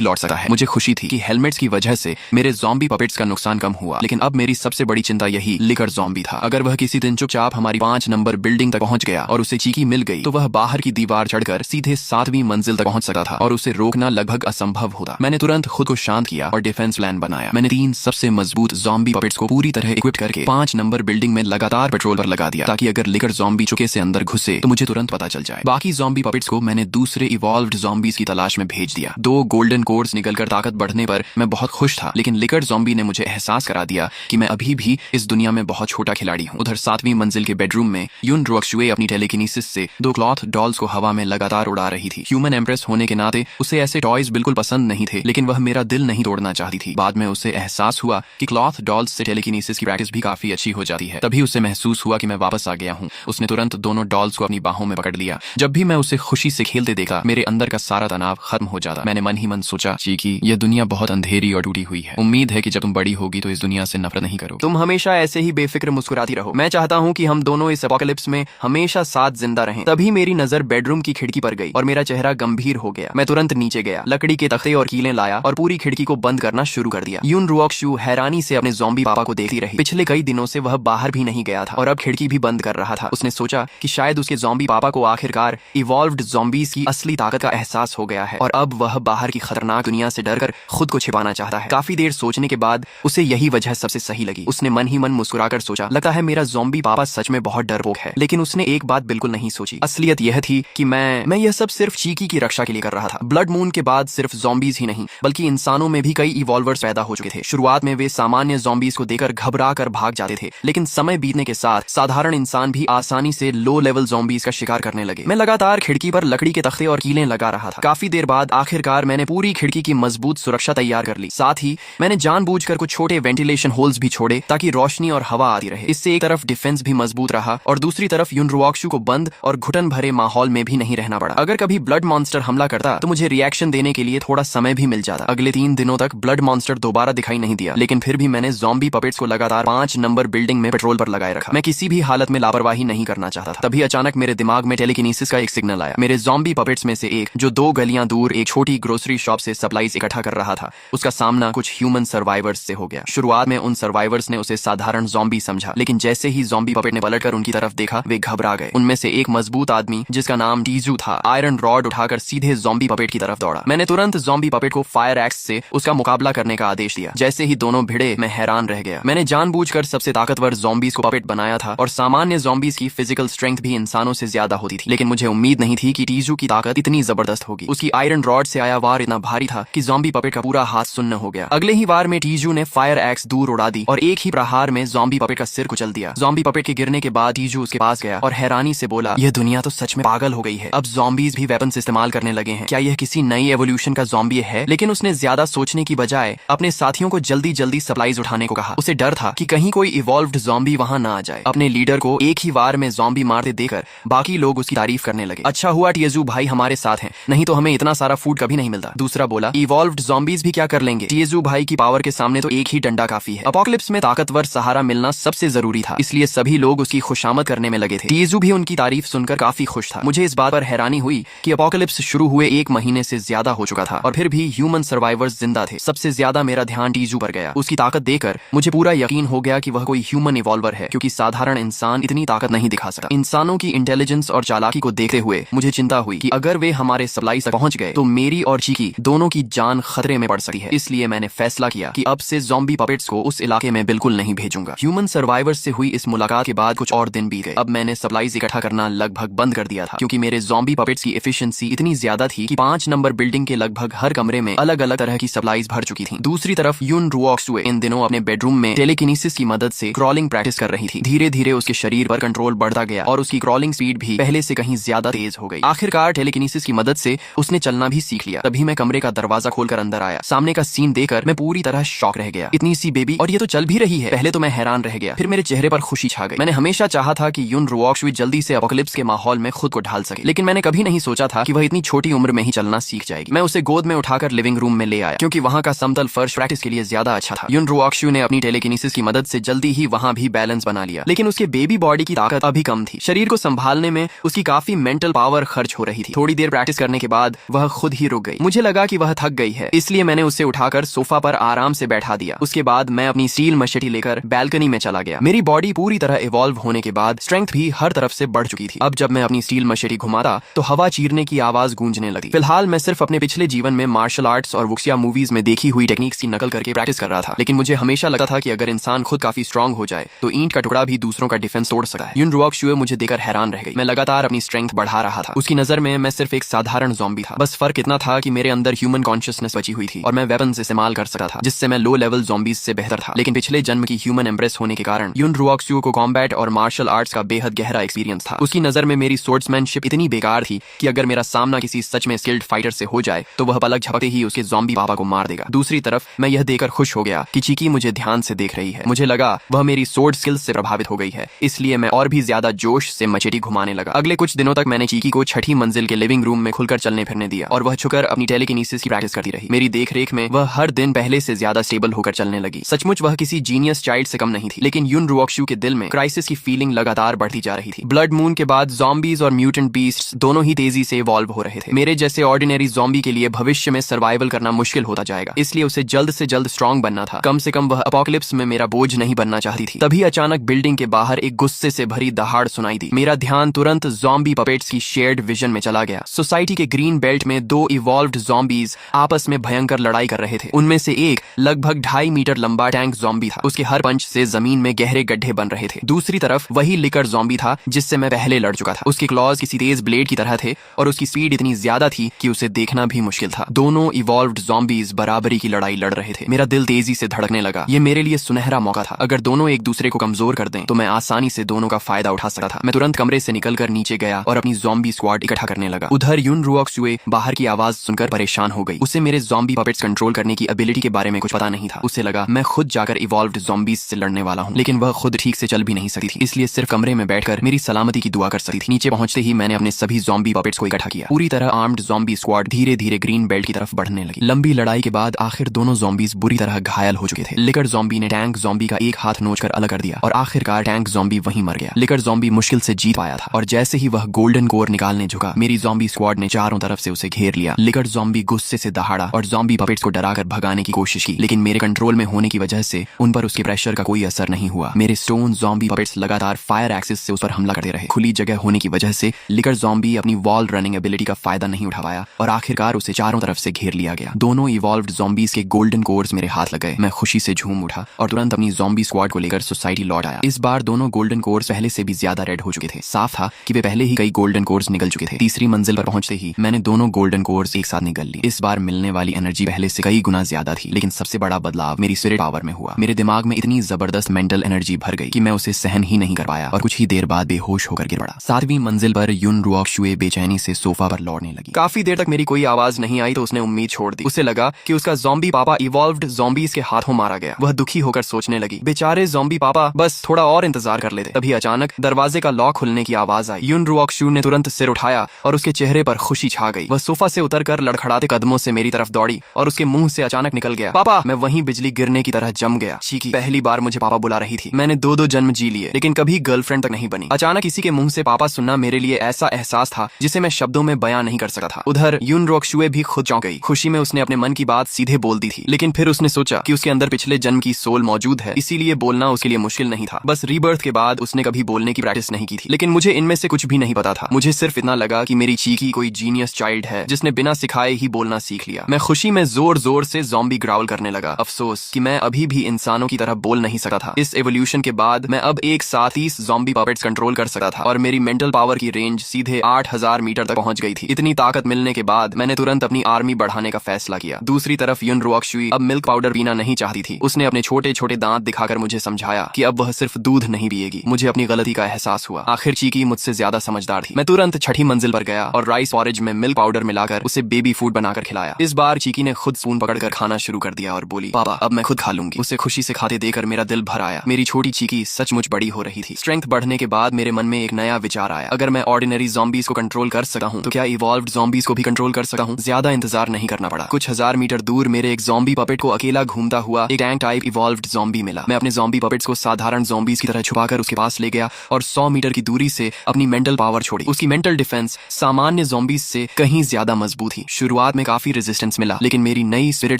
लौट सकता है। मुझे खुशी थी कि हेलमेट्स की वजह से मेरे ज़ॉम्बी पपेट्स का नुकसान कम हुआ, लेकिन अब मेरी सबसे बड़ी चिंता यही लिकर ज़ॉम्बी था। अगर वह किसी दिन चुपचाप हमारी 5 नंबर बिल्डिंग तक पहुंच गया और उसे चीकी मिल गई तो वह बाहर की दीवार चढ़कर सीधे 7वीं मंजिल तक पहुंच सकता था और उसे रोकना लगभग असंभव होता। मैंने तुरंत खुद को शांत किया और डिफेंस प्लान बनाया। मैंने 3 सबसे मजबूत ज़ॉम्बी पपेट्स को पूरी तरह इक्विप करके 5 नंबर बिल्डिंग में लगातार पेट्रोल पर लगा दिया, ताकि अगर लिकर ज़ॉम्बी चुके से अंदर घुसे तो मुझे तुरंत पता चल जाए। बाकी ज़ॉम्बी पपेट्स को मैंने दूसरे इवॉल्व्ड ज़ॉम्बीज की तलाश में भेज दिया। 2 गोल्डन कोर्स निकलकर ताकत बढ़ने पर मैं बहुत खुश था, लेकिन लिकर ज़ॉम्बी ने मुझे एहसास करा दिया कि मैं अभी भी इस दुनिया में बहुत छोटा खिलाड़ी हूँ। उधर 7वीं मंजिल के बेडरूम में युन रुओक्शुए अपनी टेलीकिनेसिस से 2 क्लॉथ डॉल्स को हवा में लगातार उड़ा रही थी। ह्यूमन एम्प्रेस होने के नाते उसे ऐसे टॉयज बिल्कुल पसंद नहीं थे, लेकिन वह मेरा दिल नहीं तोड़ना चाहती थी। बाद में उसे एहसास हुआ कि क्लॉथ डॉल्स से टेलीकिनेसिस की प्रैक्टिस भी काफी अच्छी हो जाती है। तभी उसे महसूस हुआ कि मैं वापस आ गया हूँ। उसने तुरंत दोनों डॉल्स को अपनी बाहों में पकड़ लिया। जब भी मैं उसे खुशी से खेलते देखा, मेरे अंदर का सारा तनाव खत्म हो जाता। मैंने मन ही मन सोचा, चीकी, यह दुनिया बहुत अंधेरी और टूटी हुई है। उम्मीद है कि जब तुम बड़ी होगी तो इस दुनिया से नफरत नहीं करोगी। तुम हमेशा ऐसे ही बेफिक्र मुस्कुराती रहो। मैं चाहता हूँ कि हम दोनों इस एपोकलिप्स में हमेशा साथ जिंदा रहें। तभी मेरी नजर बेडरूम की खिड़की पर गई और मेरा चेहरा गंभीर हो गया। मैं तुरंत नीचे गया, लकड़ी के तख्ते और कीलें लाया और पूरी खिड़की को बंद करना शुरू कर दिया। युन रुओक्शु हैरानी से अपने ज़ॉम्बी पापा को देखती रही। पिछले कई दिनों से वह बाहर भी नहीं गया था और अब खिड़की भी बंद कर रहा था। उसने सोचा कि शायद उसके ज़ॉम्बी पापा को आखिरकार इवॉल्व्ड ज़ॉम्बीज की असली ताकत का एहसास हो गया है और अब वह बाहर की खतरनाक दुनिया से डरकर खुद को छिपाना चाहता है। काफी देर सोचने के बाद उसे यही वजह सबसे सही लगी। उसने मन ही मन मुस्कुराकर सोचा, लगता है मेरा ज़ॉम्बी पापा सच में बहुत डरपोक है। लेकिन उसने एक बात बिल्कुल नहीं सोची। असलियत यह थी कि मैं यह सब सिर्फ चीकी की रक्षा के लिए कर रहा था। ब्लड मून के बाद सिर्फ ज़ॉम्बीज ही नहीं, बल्कि इंसानों में भी कई इवॉल्वर्स पैदा हो चुके थे। शुरुआत में वे सामान्य ज़ॉम्बीज को देखकर घबरा कर भाग जाते थे, लेकिन समय बीतने के साथ साधारण इंसान भी आसानी से लो लेवल ज़ॉम्बीज का शिकार करने लगे। मैं लगातार खिड़की पर लकड़ी के तख्ते और कीलें लगा रहा था। काफी देर बाद आखिरकार मैंने पूरी खिड़की की मजबूत सुरक्षा तैयार कर ली। साथ ही मैंने जानबूझकर कुछ छोटे वेंटिलेशन होल्स भी छोड़े ताकि रोशनी और हवा आती रहे। इससे एक तरफ डिफेंस भी मजबूत रहा और दूसरी तरफ युन रुओक्शु को बंद और घुटन भरे माहौल में भी नहीं रहना पड़ा। अगर कभी ब्लड मॉन्स्टर हमला करता तो मुझे रिएक्शन देने के लिए थोड़ा समय भी मिल जाता। अगले 3 दिनों तक ब्लड मॉन्स्टर दोबारा दिखाई नहीं दिया, लेकिन फिर भी मैंने ज़ॉम्बी पपेट्स को लगातार 5 नंबर बिल्डिंग में पेट्रोल पर लगाए रखा। मैं किसी भी हालत में लापरवाही नहीं करना चाहता था। तभी अचानक मेरे दिमाग में टेलीकिनेसिस का एक सिग्नल आया। मेरे ज़ॉम्बी पपेट्स में से एक, जो 2 गलियां दूर एक छोटी ग्रोसरी शॉप से सप्लाईज इकट्ठा कर रहा था, उसका सामना कुछ ह्यूमन सर्वाइवर्स से हो गया। शुरुआत में उन सर्वाइवर्स ने उसे साधारण ज़ॉम्बी समझा, लेकिन जैसे ही ज़ॉम्बी पपेट ने पलटकर उनकी तरफ देखा, वे घबरा गए। उनमें से एक मजबूत आदमी, जिसका नाम टीजू था, आयरन रॉड उठाकर सीधे ज़ॉम्बी पपेट की तरफ दौड़ा। मैंने तुरंत ज़ॉम्बी पपेट को फायर एक्स से उसका मुकाबला करने का आदेश दिया। जैसे ही दोनों भिड़े, मैं हैरान रह गया। मैंने जानबूझकर सबसे ताकतवर ज़ॉम्बीज को पपेट बनाया था और सामान्य ज़ॉम्बीज की फिजिकल स्ट्रेंथ भी इंसानों से ज्यादा होती थी, लेकिन मुझे उम्मीद नहीं थी कि टीजू की ताकत इतनी जबरदस्त होगी। उसकी आयरन रॉड से आया वार इतना भारी था कि ज़ॉम्बी पपेट का पूरा हाथ सुन्न हो गया। अगले ही वार में टीजू ने फायर एक्स दूर उड़ा दी और एक ही प्रहार में ज़ॉम्बी पपेट का सिर कुचल दिया। ज़ॉम्बी पपेट के गिरने के बाद टीजू उसके पास गया और हैरानी से बोला, यह दुनिया तो सच में पागल हो गई है। अब ज़ॉम्बीज भी वेपन्स इस्तेमाल करने लगे हैं। क्या यह किसी नई एवोल्यूशन का ज़ॉम्बी है? लेकिन उसने ज्यादा सोचने की बजाय अपने साथियों को जल्दी जल्दी सप्लाईज उठाने को कहा। उसे डर था कि कहीं कोई इवॉल्व्ड ज़ॉम्बी वहां ना आ जाए। अपने लीडर को एक ही वार में ज़ॉम्बी मारते देखकर बाकी लोग उसकी तारीफ करने लगे। अच्छा हुआ टीजू भाई हमारे साथ हैं, नहीं तो हमें इतना सारा फूड कभी नहीं मिलता। दूसरा बोला, इवॉल्व्ड ज़ॉम्बीज भी क्या कर लेंगे? टीजू भाई की पावर के सामने तो एक ही डंडा काफी है। एपोकलिप्स में ताकतवर सहारा मिलना सबसे जरूरी था, इसलिए सभी लोग उसकी खुशामद करने में लगे थे। टीजू भी उनकी तारीफ सुनकर काफी खुश था। मुझे इस बात पर हैरानी हुई कि एपोकलिप्स शुरू हुए 1 महीने से ज्यादा हो चुका था और फिर भी ह्यूमन सर्वाइवर्स जिंदा थे। सबसे ज्यादा मेरा ध्यान टीजू पर गया। उसकी ताकत देखकर मुझे पूरा यकीन हो गया कि वह कोई ह्यूमन इवॉल्वर है, क्योंकि साधारण इंसान इतनी ताकत नहीं दिखा सकता। इंसानों की इंटेलिजेंस और चालाकी को देखते हुए मुझे चिंता हुई कि अगर वे हमारे सप्लाई तक पहुंच गए तो मेरी और चीकी दोनों की जान खतरे में पड़ सकती है। इसलिए मैंने फैसला किया कि अब से ज़ॉम्बी पपेट्स को उस इलाके में बिल्कुल नहीं भेजूंगा। ह्यूमन सर्वाइवर्स से हुई इस मुलाकात के बाद कुछ और दिन बीत गए। अब मैंने सप्लाईज इकट्ठा करना लगभग बंद कर दिया था, क्योंकि मेरे ज़ॉम्बी पपेट्स की एफिशिएंसी इतनी ज्यादा थी कि 5 नंबर बिल्डिंग के लगभग हर कमरे में अलग अलग तरह की सप्लाईज भर चुकी थी। दूसरी तरफ युन रुओक्शुए इन दिनों अपने बेडरूम में टेलीकिनेसिस की मदद से क्रॉलिंग प्रैक्टिस कर रही थी। धीरे धीरे उसके शरीर पर कंट्रोल बढ़ता गया और उसकी क्रॉलिंग स्पीड भी पहले से कहीं ज्यादा तेज हो गई। आखिरकार टेलीकिनेसिस की मदद से उसने चलना भी सीख लिया। तभी मैं कमरे का दरवाजा खोलकर अंदर आया। सामने का सीन देखकर मैं पूरी तरह शॉक रह गया। इतनी सी बेबी, और ये तो चल भी रही है। पहले तो मैं हैरान रह गया, फिर मेरे चेहरे पर खुशी छा गई। मैंने हमेशा चाहा था कि युन रुओक्शुए जल्दी से एपोकलिप्स के माहौल में खुद को ढाल सके, लेकिन मैंने कभी नहीं सोचा था कि वह इतनी छोटी उम्र में ही चलना सीख जाएगी। मैं उसे गोद में उठाकर लिविंग रूम में ले आया, क्योंकि वहां का समतल फर्श प्रैक्टिस के लिए ज्यादा अच्छा था। युन रुओक्शुए ने अपनी टेलीकिनेसिस की मदद से जल्दी ही वहां भी बैलेंस बना लिया, लेकिन उसके बेबी बॉडी की ताकत अभी कम थी। शरीर को संभालने में उसकी काफी मेंटल पावर खर्च हो रही थी। थोड़ी देर प्रैक्टिस करने के बाद वह खुद ही रुक गई। मुझे लगा कि वह थक गई है, इसलिए मैंने उसे उठाकर सोफा पर आराम से बैठा दिया। उसके बाद मैं अपनी स्टील मशेटी लेकर बैल्कनी में चला गया। मेरी बॉडी पूरी तरह इवॉल्व होने के बाद स्ट्रेंथ भी हर तरफ से बढ़ चुकी थी। अब जब मैं अपनी स्टील मशेटी घुमाता तो हवा चीरने की आवाज गूंजने लगी। फिलहाल मैं सिर्फ अपने पिछले जीवन में मार्शल आर्ट्स और वुक्सिया मूवीज में देखी हुई टेक्निक्स की नकल करके प्रैक्टिस कर रहा था। लेकिन मुझे हमेशा लगा था कि अगर इंसान खुद काफी स्ट्रांग हो जाए तो ईंट का टुकड़ा भी दूसरों का डिफेंस तोड़ सकता है। युन रुओक शुए मुझे देखकर हैरान रह गई। मैं लगातार अपनी स्ट्रेंथ बढ़ा रहा था। उसकी नजर में मैं सिर्फ एक साधारण ज़ॉम्बी था। बस फर्क इतना था कि मेरे अंदर ह्यूमन कॉन्शियसनेस बची हुई थी और मैं वेपन्स इस्तेमाल कर सकता था, जिससे मैं लो लेवल ज़ॉम्बीज से बेहतर था। लेकिन पिछले जन्म की ह्यूमन एम्ब्रेस होने के कारण युन रुओक शुए को कॉम्बैट और मार्शल आर्ट्स का बेहद गहरा एक्सपीरियंस था। उसकी नजर में मेरी स्वॉर्ड्समैनशिप इतनी बेकार थी कि अगर मेरा सामना किसी सच में स्किल्ड फाइटर से हो जाए तो वह पलक झपकते ही उसके ज़ॉम्बी पापा को मार देगा। दूसरी तरफ मैं यह देखकर खुश हो गया कि चीकी मुझे ध्यान से देख रही है। मुझे लगा वह मेरी स्वॉर्ड स्किल्स से प्रभावित हो गई है, इसलिए मैं और भी ज्यादा जोश से मचेटी घुमाने लगा। अगले कुछ दिनों तक मैंने चीकी को छठी मंजिल के लिविंग रूम में खुलकर चलने फिरने दिया और वह छुकर अपनी टेलीकिनेसिस की प्रैक्टिस करती रही। मेरी देखरेख में वह हर दिन पहले से ज्यादा स्टेबल होकर चलने लगी। सचमुच वह किसी जीनियस चाइल्ड से कम नहीं थी। लेकिन युन रुओक शू के दिल में क्राइसिस की फीलिंग लगातार बढ़ती जा रही थी। ब्लड मून के बाद ज़ॉम्बीज और म्यूटेंट बीस्ट्स दोनों ही तेजी से इवॉल्व हो रहे थे। मेरे जैसे ऑर्डिनरी ज़ॉम्बी के लिए भविष्य में सर्वाइवल करना मुश्किल होता जाएगा, इसलिए उसे जल्द से जल्द स्ट्रांग बनना था। कम से कम वह अपोकलिप्स में मेरा बोझ नहीं बनना चाहती थी। तभी अचानक बिल्डिंग के बाहर एक गुस्से से भरी दहाड़ सुनाई दी। मेरा ध्यान तुरंत ज़ॉम्बी पपेट्स की शेयर्ड विजन में चला गया। सोसाइटी के ग्रीन बेल्ट में दो इवॉल्व्ड ज़ॉम्बीज आपस में भयंकर लड़ाई कर रहे थे। उनमें से एक लगभग 2.5 मीटर लंबा टैंक ज़ॉम्बी था। उसके हर पंच से जमीन में गहरे गड्ढे बन रहे थे। दूसरी तरफ वही लिकर ज़ॉम्बी था जिससे मैं पहले लड़ चुका था। उसके क्लॉज किसी तेज ब्लेड की तरह थे और उसकी स्पीड इतनी ज्यादा थी कि उसे देखना भी मुश्किल था। दोनों इवॉल्व्ड ज़ॉम्बीज बराबरी की लड़ाई लड़ रहे थे। मेरा दिल तेजी से धड़कने लगा। ये मेरे लिए सुनहरा मौका था। अगर दोनों एक दूसरे को कमजोर कर दें तो मैं आसानी से दोनों का फायदा उठा सकता था। मैं तुरंत कमरे से निकलकर नीचे गया और अपनी ज़ॉम्बी स्क्वाड इकट्ठा करने लगा। उधर युन रुओक शुए बाहर की आवाज सुनकर परेशान हो गई। उसे मेरे ज़ॉम्बी पपेट्स कंट्रोल करने की एबिलिटी के बारे में कुछ पता नहीं था। उसे लगा मैं खुद जाकर इवॉल्व्ड ज़ॉम्बीज से लड़ने वाला हूँ, लेकिन वह खुद ठीक से चल भी नहीं सकती थी, इसलिए सिर्फ कमरे में बैठकर मेरी सलामती की दुआ कर सकती थी। नीचे पहुंचते ही मैंने अपने सभी ज़ॉम्बी पपेट्स को इकट्ठा किया। पूरी तरह आर्म्ड ज़ॉम्बी स्क्वाड धीरे धीरे ग्रीन बेल्ट की तरफ बढ़ने लगी। लंबी लड़ाई के बाद आखिर दोनों ज़ॉम्बीज बुरी तरह घायल हो चुके थे। लिकर ज़ॉम्बी ने टैंक ज़ॉम्बी का एक हाथ नोचकर अलग कर दिया और आखिरकार टैंक ज़ॉम्बी वहीं मर गया। लिकर ज़ॉम्बी मुश्किल से जीत पाया था और जैसे ही वह गोल्डन कोर निकालने झुका, मेरी ज़ॉम्बी स्क्वाड ने चारों तरफ से उसे घेर लिया। लिकर ज़ॉम्बी गुस्से से दहाड़ा और ज़ॉम्बी पपेट्स को डराकर भगाने की कोशिश की, लेकिन मेरे कंट्रोल में होने की वजह से उन पर उसके प्रेशर का कोई असर नहीं हुआ। मेरे स्टोन ज़ॉम्बी पपेट्स लगातार फायर एक्सिस से उस पर हमला करते रहे। खुली जगह होने की वजह से लिकर ज़ॉम्बी अपनी वॉल रनिंग एबिलिटी का फायदा नहीं उठा पाया और आखिरकार उसे चारों तरफ से घेर लिया गया। दोनों इवॉल्व्ड ज़ॉम्बीज के गोल्डन कोर्स मेरे हाथ लग गए। मैं खुशी से झूम उठा और तुरंत अपनी ज़ॉम्बी स्क्वाड को लेकर सोसाइटी लौट आया। इस बार दोनों गोल्डन कोर्स पहले से भी ज्यादा रेड हो चुके थे। साफ था कि वे पहले ही कई गोल्डन कोर्स निकल चुके थे। तीसरी मंजिल पर पहुंचते ही मैंने दोनों गोल्डन कोर्स एक साथ निकल ली। इस बार मिलने वाली एनर्जी पहले से कई गुना ज्यादा थी, लेकिन सबसे बड़ा बदलाव मेरी स्पिरिट पावर में हुआ। मेरे दिमाग में इतनी जबरदस्त मेंटल एनर्जी भर गई कि मैं उसे सहन ही नहीं कर पाया और कुछ ही देर बाद बेहोश होकर गिर पड़ा। 7वीं मंजिल पर युन रुओक शुए बेचैनी से सोफा पर लौटने लगी। काफी देर तक मेरी कोई आवाज नहीं आई तो उसने उम्मीद छोड़ दी। उसे लगा कि उसका ज़ॉम्बी पापा इवॉल्व्ड ज़ॉम्बीज के हाथों मारा गया। वह दुखी होकर सोचने लगी, बेचारे ज़ॉम्बी पापा, बस थोड़ा और इंतजार कर लेते। तभी अचानक दरवाजे का लॉक खुलने की आवाज आई। युन रुओक शू ने तुरंत सिर उठाया और उसके चेहरे पर खुशी छा गई। वह सोफा से उतरकर लड़खड़ाते कदमों से मेरी तरफ दौड़ी और उसके मुंह से अचानक निकल गया, पापा। मैं वहीं बिजली गिरने की तरह जम गया। चीकी पहली बार मुझे पापा बुला रही थी। मैंने 2 जन्म जी लिए, लेकिन कभी गर्लफ्रेंड तक नहीं बनी। अचानक किसी के मुंह से पापा सुनना मेरे लिए ऐसा एहसास था जिसे मैं शब्दों में बयां नहीं कर सकता था। उधर युन रुओक शुए भी खुद चौंक गई। खुशी में उसने अपने मन की बात सीधे बोल दी थी, लेकिन फिर उसने सोचा कि उसके अंदर पिछले जन्म की सोल मौजूद है, इसीलिए बोलना उसके लिए मुश्किल नहीं था। बस रीबर्थ के बाद उसने कभी बोलने की प्रैक्टिस नहीं की थी। लेकिन मुझे इनमें से कुछ भी नहीं पता था। मुझे सिर्फ इतना लगा कि मेरी चीकी कोई जीनियस चाइल्ड है जिसने बिना सिखाए ही बोलना सीख लिया। मैं खुशी में जोर जोर से ज़ॉम्बी ग्राउल करने लगा। अफसोस कि मैं अभी भी इंसानों की तरह बोल नहीं सकता था। इस एवोल्यूशन के बाद मैं अब एक साथ 30 ज़ॉम्बी पपेट्स कंट्रोल कर सकता था और मेरी मेंटल पावर की रेंज सीधे 8000 मीटर तक पहुंच गई थी। इतनी ताकत मिलने के बाद मैंने तुरंत अपनी आर्मी बढ़ाने का फैसला किया। दूसरी तरफ युन रुओक शुई अब मिल्क पाउडर पीना नहीं चाहती थी। उसने अपने छोटे छोटे दांत दिखाकर मुझे समझाया कि अब वह सिर्फ दूध नहीं पिएगी। मुझे अपनी गलती का एहसास हुआ। आखिर चीकी मुझसे ज्यादा समझदार थी। मैं तुरंत छठी मंजिल पर गया और राइस पॉरेज में मिल्क पाउडर मिलाकर उसे बेबी फूड बनाकर खिलाया। इस बार चीकी ने खुद स्पून पकड़कर खाना शुरू कर दिया और बोली, पापा अब मैं खुद खा लूंगी। उसे खुशी से खाते देकर मेरा दिल भर आया। मेरी छोटी चीकी सचमुच बड़ी हो रही थी। स्ट्रेंथ बढ़ने के बाद मेरे मन में एक नया विचार आया, अगर मैं ऑर्डिनरी ज़ॉम्बीज को कंट्रोल कर सकता हूँ तो क्या इवॉल्व्ड ज़ॉम्बीज को भी कंट्रोल कर सकता हूँ। ज्यादा इंतजार नहीं करना पड़ा। कुछ हजार मीटर दूर मेरे एक ज़ॉम्बी पपेट को अकेला घूमता हुआ एक टैंक टाइप इवॉल्व्ड ज़ॉम्बी मिला। मैं अपने ज़ॉम्बी पपेट्स को साधारण ज़ॉम्बीज की तरह छुपाकर उसके पास ले गया और 100 मीटर की दूरी से अपनी मेंटल पावर छोड़ी। उसकी मेंटल डिफेंस सामान्य ज़ॉम्बीज से कहीं ज्यादा मजबूत थी। शुरुआत में काफी रेजिस्टेंस मिला, लेकिन मेरी नई स्पिरिट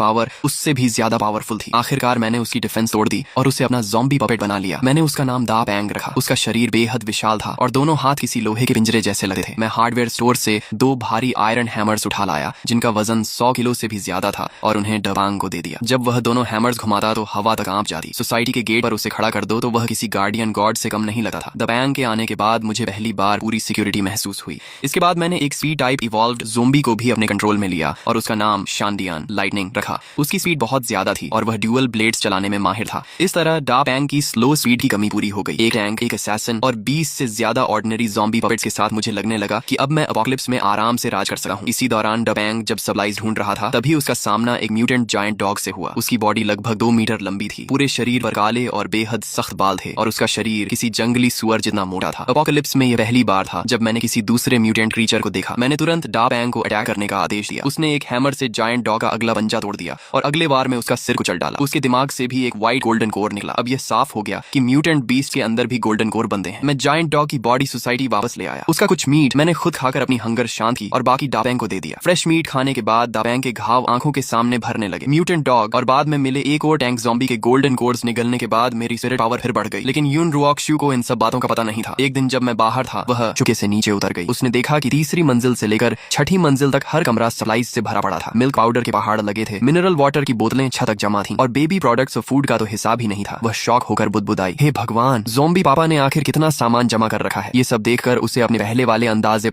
पावर उससे भी ज्यादा पावरफुल थी। आखिरकार मैंने उसकी डिफेंस तोड़ दी और उसे अपना ज़ॉम्बी पपेट बना लिया। मैंने उसका नाम दा बैंग रखा। उसका शरीर बेहद विशाल था और दोनों हाथ किसी लोहे के पिंजरे जैसे लगे थे। मैं हार्डवेयर स्टोर से 2 भारी आयरन हैमर्स उठा लाया, जिनका वजन 100 किलो से भी ज्यादा था, और उन्हें डबांग को दे दिया। जब वह दोनों हैमर्स घुमाता तो हवा तक कांप जाती। सोसाइटी के गेट पर उसे खड़ा कर दो तो वह किसी गार्डियन गॉड से कम नहीं लगता था। दबैंग के आने के बाद मुझे पहली बार पूरी सिक्योरिटी महसूस हुई। इसके बाद मैंने एक स्पीड टाइप इवॉल्व्ड ज़ोंबी को भी अपने कंट्रोल में लिया और उसका नाम शांडियान लाइटनिंग रखा। उसकी स्पीड बहुत ज्यादा थी और वह ड्यूअल ब्लेड्स चलाने में माहिर था। इस तरह डा बैंग की स्लो स्पीड की कमी पूरी हो गई। एक टैंक, एक असैसिन और 20 से ज्यादा ऑर्डिनरी ज़ॉम्बी पपेट्स के साथ मुझे लगने लगा कि अब मैं अपोकलिप्स में आराम से राज कर सकता हूँ। इसी दौरान डबैंग जब सप्लाईज ढूंढ रहा था, तभी उसका सामना एक म्यूटेंट जायंट डॉग से हुआ। उसकी बॉडी लगभग 2 मीटर लंबी थी। पूरे शरीर पर काले और बेहद सख्त बाल थे और उसका शरीर किसी जंगली सुअर जितना मोटा था। अपोकलिप्स में यह पहली बार था जब मैंने किसी दूसरे म्यूटेंट क्रीचर को देखा। मैंने तुरंत डा बैंग को अटैक करने का आदेश दिया। उसने एक हैमर से जायंट डॉग का अगला पंजा तोड़ दिया और अगले बार में उसका सिर कुचल डाला। उसके दिमाग से भी एक व्हाइट गोल्डन कोर निकला। अब यह साफ हो गया कि म्यूटेंट बीस्ट के अंदर भी गोल्डन कोर बनते हैं। मैं जायंट डॉग की बॉडी सोसाइटी वापस ले आया। उसका कुछ मीट मैंने खुद खाकर अपनी हंगर शांत की और बाकी डाबैंग को दे दिया। फ्रेश मीट खाने के बाद डाबैंग के घाव आंखों के सामने भरने लगे। म्यूटेंट डॉग और बाद में मिले एक और टैंक ज़ॉम्बी के गोल्डन कोर्स निगलने के बाद मेरी स्पिरिट पावर फिर बढ़ गई। लेकिन यून रुऑक्शू को इन सब बातों का पता नहीं था। एक दिन जब मैं बाहर था, वह चुके से नीचे उतर गई। उसने देखा कि तीसरी मंजिल से लेकर 6ठी मंजिल तक हर कमरा सप्लाईज से भरा पड़ा था। मिल्क पाउडर के पहाड़ लगे थे, मिनरल वाटर की बोतलें छत तक जमा थीं और बेबी प्रोडक्ट्स और फूड का तो हिसाब ही नहीं था। वह शॉक होकर बुदबुदाई, हे भगवान, ज़ॉम्बी पापा ने आखिर कितना सामान जमा कर रखा है। ये सब देखकर उसे अपने पहले वाले अंदाजे